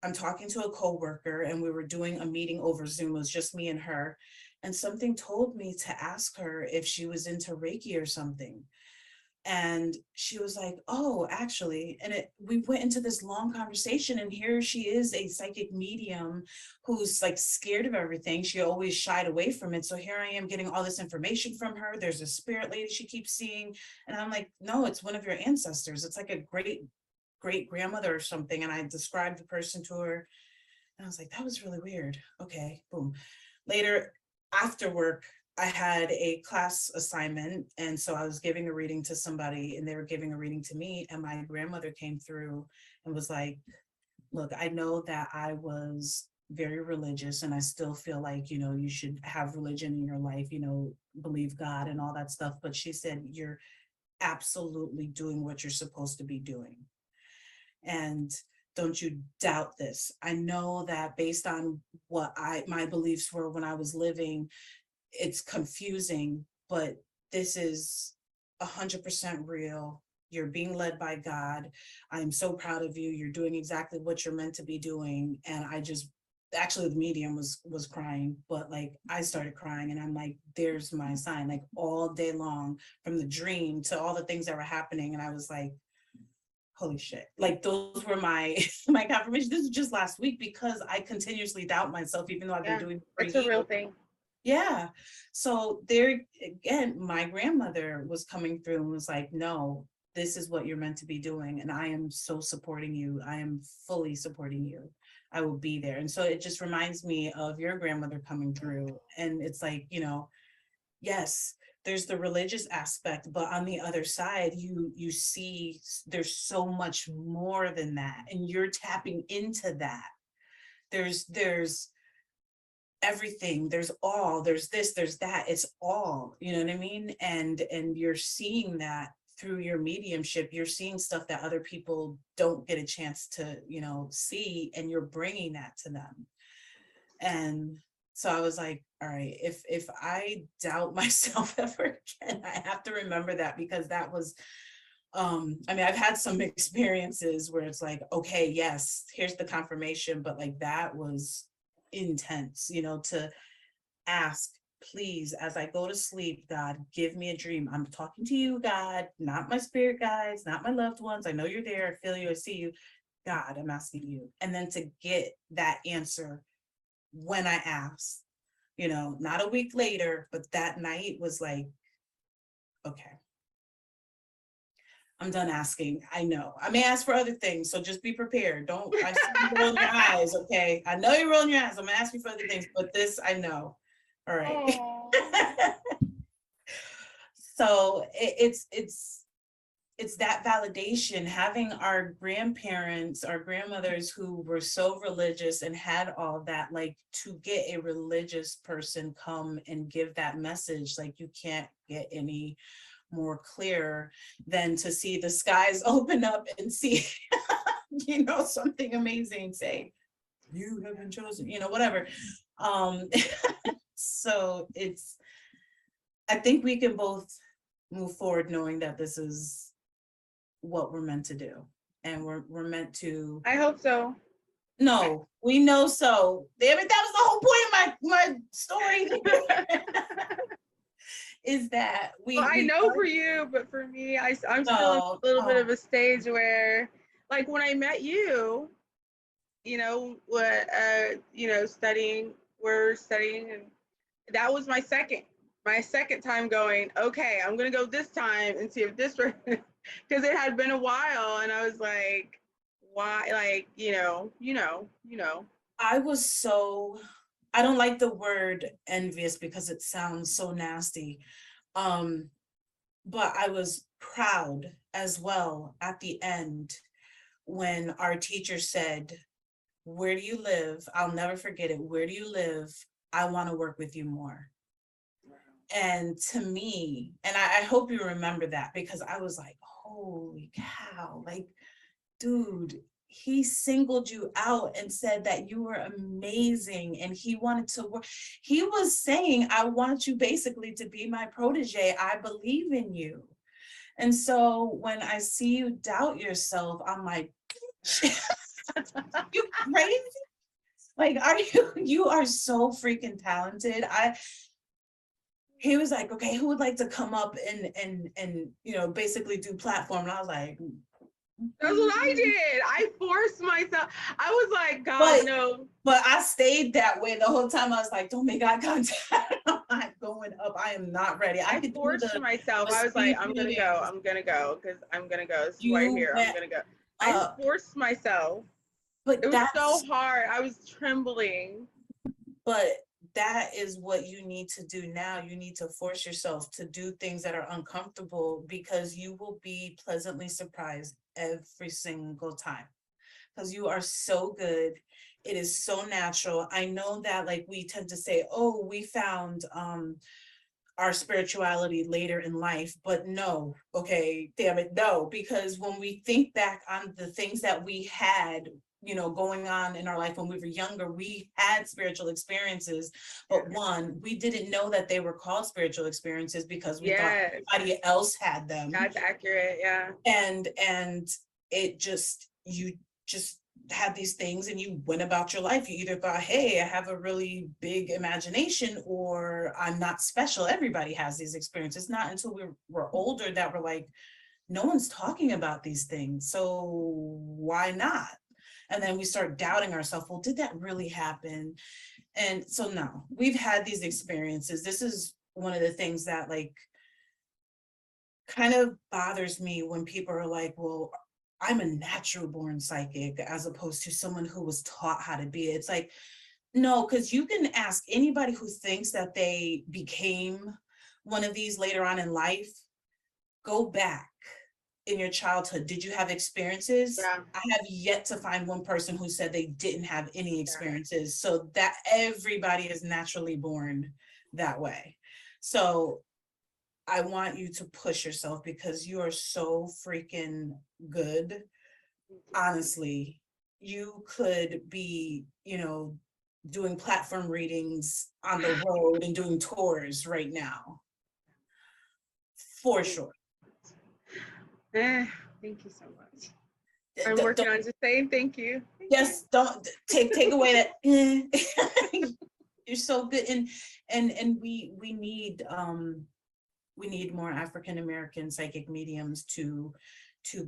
Speaker 1: I'm talking to a coworker, and we were doing a meeting over Zoom. It was just me and her. And something told me to ask her if she was into Reiki or something. And she was like, oh, actually, and we went into this long conversation, and here she is, a psychic medium who's like scared of everything. She always shied away from it. So here I am getting all this information from her. There's a spirit lady she keeps seeing. And I'm like, no, it's one of your ancestors. It's like a great grandmother or something. And I described the person to her, and I was like, that was really weird. Okay, boom. Later, after work, I had a class assignment, and so I was giving a reading to somebody, and they were giving a reading to me, and my grandmother came through and was like, look, I know that I was very religious, and I still feel like, you know, you should have religion in your life, you know, believe God and all that stuff. But she said, you're absolutely doing what you're supposed to be doing. And don't you doubt this. I know that based on what my beliefs were when I was living, it's confusing, but this is 100% real. You're being led by God. I'm so proud of you. You're doing exactly what you're meant to be doing. And I just, actually the medium was crying, but like I started crying, and I'm like, there's my sign, like all day long, from the dream to all the things that were happening. And I was like, holy shit. Like those were my my confirmation. This is just last week, because I continuously doubt myself, even though I've been doing it for
Speaker 2: it's a real
Speaker 1: years.
Speaker 2: thing.
Speaker 1: Yeah. So there again, my grandmother was coming through and was like, no, this is what you're meant to be doing. And I am so supporting you. I am fully supporting you. I will be there. And so it just reminds me of your grandmother coming through. And it's like, you know, yes, there's the religious aspect, but on the other side, you see there's so much more than that. And you're tapping into that. There's everything, there's all, there's this, there's that, it's all, you know what I mean? And you're seeing that through your mediumship. You're seeing stuff that other people don't get a chance to, you know, see, and you're bringing that to them. And so I was like, all right, if I doubt myself ever again, I have to remember that, because that was I mean, I've had some experiences where it's like, okay, yes, here's the confirmation, but like that was intense, you know, to ask, please, as I go to sleep, God, give me a dream. I'm talking to you, God, not my spirit guides, not my loved ones. I know you're there. I feel you. I see you. God, I'm asking you. And then to get that answer when I asked, you know, not a week later, but that night was like, okay, I'm done asking. I know I may ask for other things, so just be prepared. Don't, I see you rolling your eyes. Okay, I know you're rolling your eyes. I'm gonna ask you for other things, but this I know. All right. So it's that validation, having our grandparents, our grandmothers who were so religious and had all that, like to get a religious person come and give that message, like you can't get any more clear than to see the skies open up and see, you know, something amazing, say, you have been chosen, you know, whatever. So it's I think we can both move forward knowing that this is what we're meant to do. And we're meant to.
Speaker 2: I hope so.
Speaker 1: No, we know so. Damn it, that was the whole point of my story. Is that
Speaker 2: Well, I know for you, but for me, I'm still in a little bit of a stage where, like, when I met you, you know, what we're studying, and that was my second time going, okay, I'm gonna go this time and see if this works, because it had been a while, and I was like, why, like,
Speaker 1: I was so, I don't like the word envious because it sounds so nasty. But I was proud as well at the end when our teacher said, "Where do you live? I'll never forget it. Where do you live? I want to work with you more." And to me, and I hope you remember that, because I was like, holy cow, like, dude, he singled you out and said that you were amazing and he wanted to work. He was saying, I want you basically to be my protege. I believe in you. And so when I see you doubt yourself, I'm like, you crazy? Like, you are so freaking talented. He was like, okay, who would like to come up and basically do platform? And I was like,
Speaker 2: that's what I did. I forced myself. I was like, God,
Speaker 1: but,
Speaker 2: no.
Speaker 1: But I stayed that way the whole time. I was like, don't make eye contact. I'm not going up. I am not ready.
Speaker 2: I forced myself. I was like, I'm gonna go. I'm gonna go because I'm gonna go. This is why I'm here. I'm gonna go. I forced myself. But it was so hard. I was trembling.
Speaker 1: But that is what you need to do now. You need to force yourself to do things that are uncomfortable, because you will be pleasantly surprised every single time, because you are so good. It is so natural. I know that, like, we tend to say, oh, we found our spirituality later in life, but no, okay, damn it, no, because when we think back on the things that we had, going on in our life when we were younger, we had spiritual experiences, but one, we didn't know that they were called spiritual experiences because we thought everybody else had them.
Speaker 2: That's accurate, yeah.
Speaker 1: And it just, you just had these things and you went about your life. You either thought, hey, I have a really big imagination, or I'm not special. Everybody has these experiences. Not until we're older that we're like, no one's talking about these things, so why not? And then we start doubting ourselves. Well, did that really happen? And so no, we've had these experiences. This is one of the things that, like, kind of bothers me when people are like, well, I'm a natural born psychic as opposed to someone who was taught how to be it. It's like, no, because you can ask anybody who thinks that they became one of these later on in life, go back in your childhood. Did you have experiences?
Speaker 2: Yeah.
Speaker 1: I have yet to find one person who said they didn't have any experiences. So that everybody is naturally born that way. So I want you to push yourself because you are so freaking good. Honestly, you could be, doing platform readings on the road and doing tours right now. For sure.
Speaker 2: Thank you so much. I'm working on just saying thank you.
Speaker 1: Yes, don't take away that. You're so good, and we need more African American psychic mediums to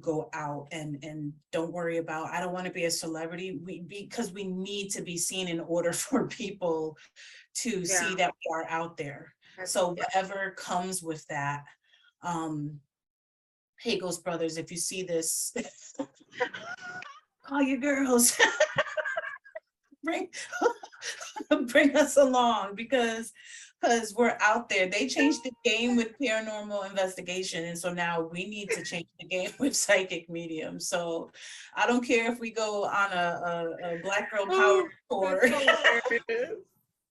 Speaker 1: go out and don't worry about, I don't want to be a celebrity, because we need to be seen in order for people to see that we are out there. So whatever comes with that, hey, Ghost Brothers, if you see this, call your girls. bring us along, because we're out there. They changed the game with paranormal investigation, and so now we need to change the game with psychic mediums. So I don't care if we go on a Black Girl Power tour.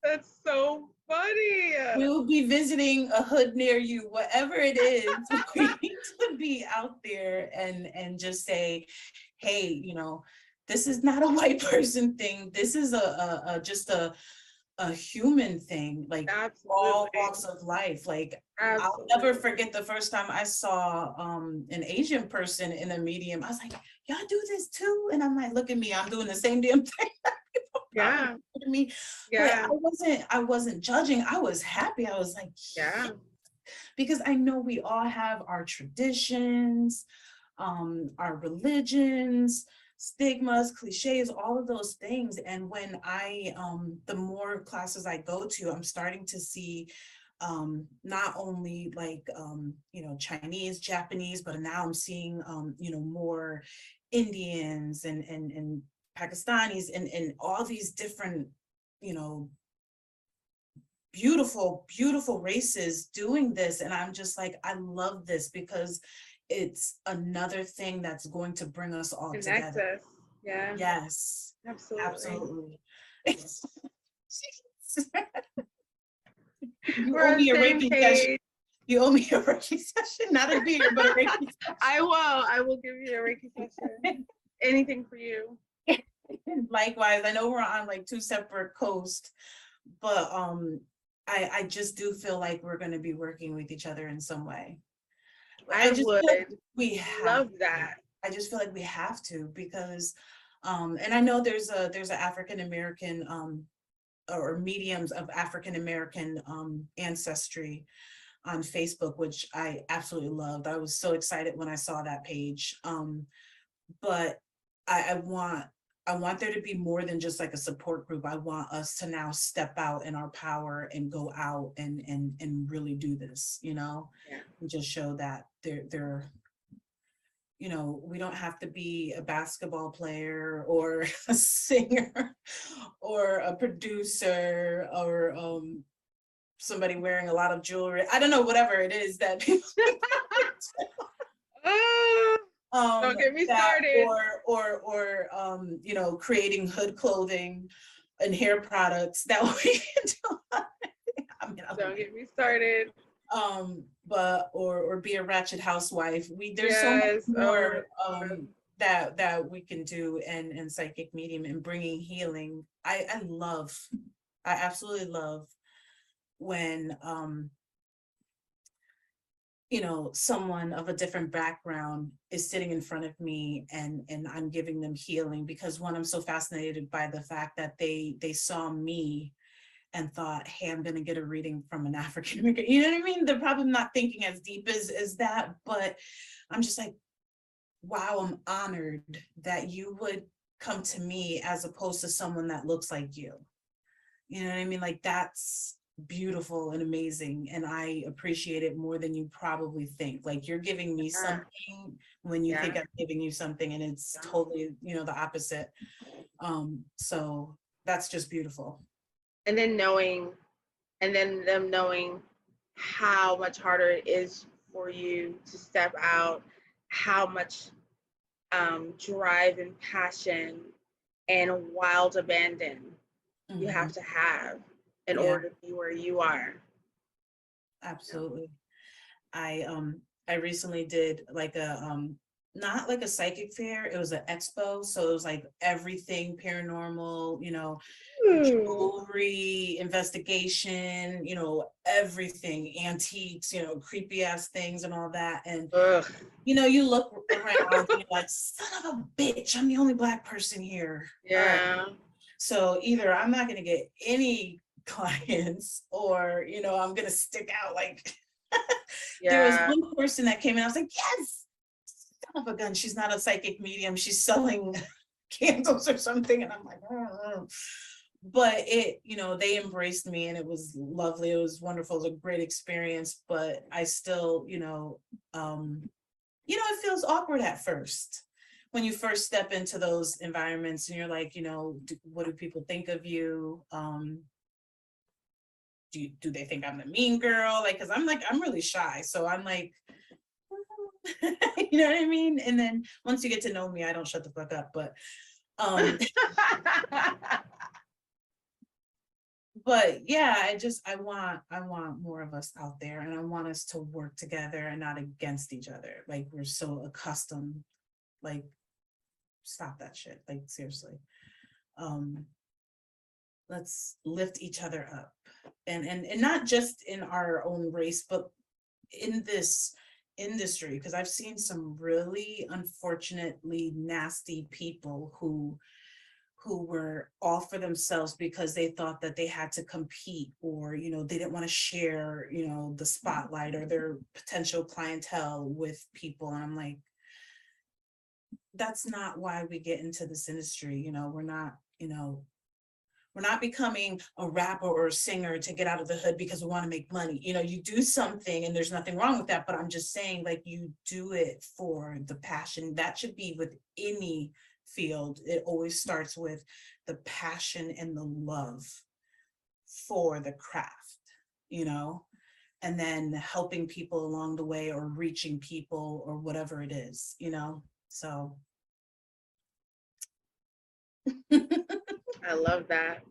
Speaker 2: That's so funny.
Speaker 1: We will be visiting a hood near you, whatever it is. We need to be out there and just say, hey, this is not a white person thing. This is just a human thing, like,
Speaker 2: absolutely,
Speaker 1: all walks of life. Like, I'll never forget the first time I saw an Asian person in a medium. I was like, y'all do this too? And I'm like, look at me, I'm doing the same damn thing.
Speaker 2: Yeah.
Speaker 1: To me.
Speaker 2: Yeah.
Speaker 1: But I wasn't judging. I was happy. I was like,
Speaker 2: Yeah.
Speaker 1: because I know we all have our traditions, our religions, stigmas, cliches, all of those things. And when the more classes I go to, I'm starting to see not only like, Chinese, Japanese, but now I'm seeing, more Indians and Pakistanis and all these different, you know, beautiful races doing this. And I'm just like, I love this because it's another thing that's going to bring us all together.
Speaker 2: Us. Yeah.
Speaker 1: Yes,
Speaker 2: Absolutely.
Speaker 1: You
Speaker 2: We're
Speaker 1: owe
Speaker 2: on the
Speaker 1: me a
Speaker 2: same
Speaker 1: Reiki
Speaker 2: page.
Speaker 1: session. You owe me a Reiki session, not a beer, but a Reiki session.
Speaker 2: I will give you a Reiki session. Anything for you.
Speaker 1: Likewise, I know we're on like two separate coasts, but I just do feel like we're going to be working with each other in some way.
Speaker 2: I
Speaker 1: just
Speaker 2: would
Speaker 1: feel like we
Speaker 2: love that.
Speaker 1: I just feel like we have to, because and I know there's an African American or mediums of African American ancestry on Facebook, which I absolutely loved. I was so excited when I saw that page. But I want there to be more than just like a support group. I want us to now step out in our power and go out and really do this, and just show that they're we don't have to be a basketball player or a singer or a producer or somebody wearing a lot of jewelry. I don't know, whatever it is that people
Speaker 2: don't get me started.
Speaker 1: Or creating hood clothing and hair products that we can do.
Speaker 2: Don't get me started.
Speaker 1: But or be a ratchet housewife. There's so much more that we can do in psychic medium and bringing healing. I absolutely love when someone of a different background is sitting in front of me and I'm giving them healing, because one, I'm so fascinated by the fact that they saw me and thought, hey, I'm going to get a reading from an African American. You know what I mean? They're probably not thinking as deep as that, but I'm just like, wow, I'm honored that you would come to me as opposed to someone that looks like you. You know what I mean? Like, that's beautiful and amazing. And I appreciate it more than you probably think. Like, you're giving me something when you think I'm giving you something, and it's totally, the opposite. So that's just beautiful.
Speaker 2: And then them knowing how much harder it is for you to step out, how much drive and passion and wild abandon you have to have in order to be where you are.
Speaker 1: Absolutely. I recently did like a not like a psychic fair, it was an expo, so it was like everything paranormal, jewelry, investigation, everything, antiques, creepy ass things and all that. And you look around and you're like, son of a bitch, I'm the only Black person here.
Speaker 2: Yeah.
Speaker 1: So either I'm not going to get any clients, or I'm going to stick out. Like, there was one person that came in, I was like, yes, son of a gun, she's not a psychic medium, she's selling candles or something. And I'm like, oh. But they embraced me, and it was lovely, it was wonderful, it was a great experience. But I still, it feels awkward at first when you first step into those environments, and you're like, what do people think of you? Do they think I'm the mean girl? Like, because I'm really shy, so I'm like, you know what I mean? And then once you get to know me, I don't shut the fuck up. But but yeah, I want more of us out there, and I want us to work together and not against each other. Like, we're so accustomed, like, stop that shit. Like, seriously. Let's lift each other up, and not just in our own race, but in this industry, because I've seen some really unfortunately nasty people who were all for themselves because they thought that they had to compete, or they didn't want to share the spotlight or their potential clientele with people. And I'm like, that's not why we get into this industry. We're not becoming a rapper or a singer to get out of the hood because we want to make money. You do something and there's nothing wrong with that, but I'm just saying, like, you do it for the passion. That should be with any field. It always starts with the passion and the love for the craft, and then helping people along the way, or reaching people, or whatever it is, so
Speaker 2: I love that.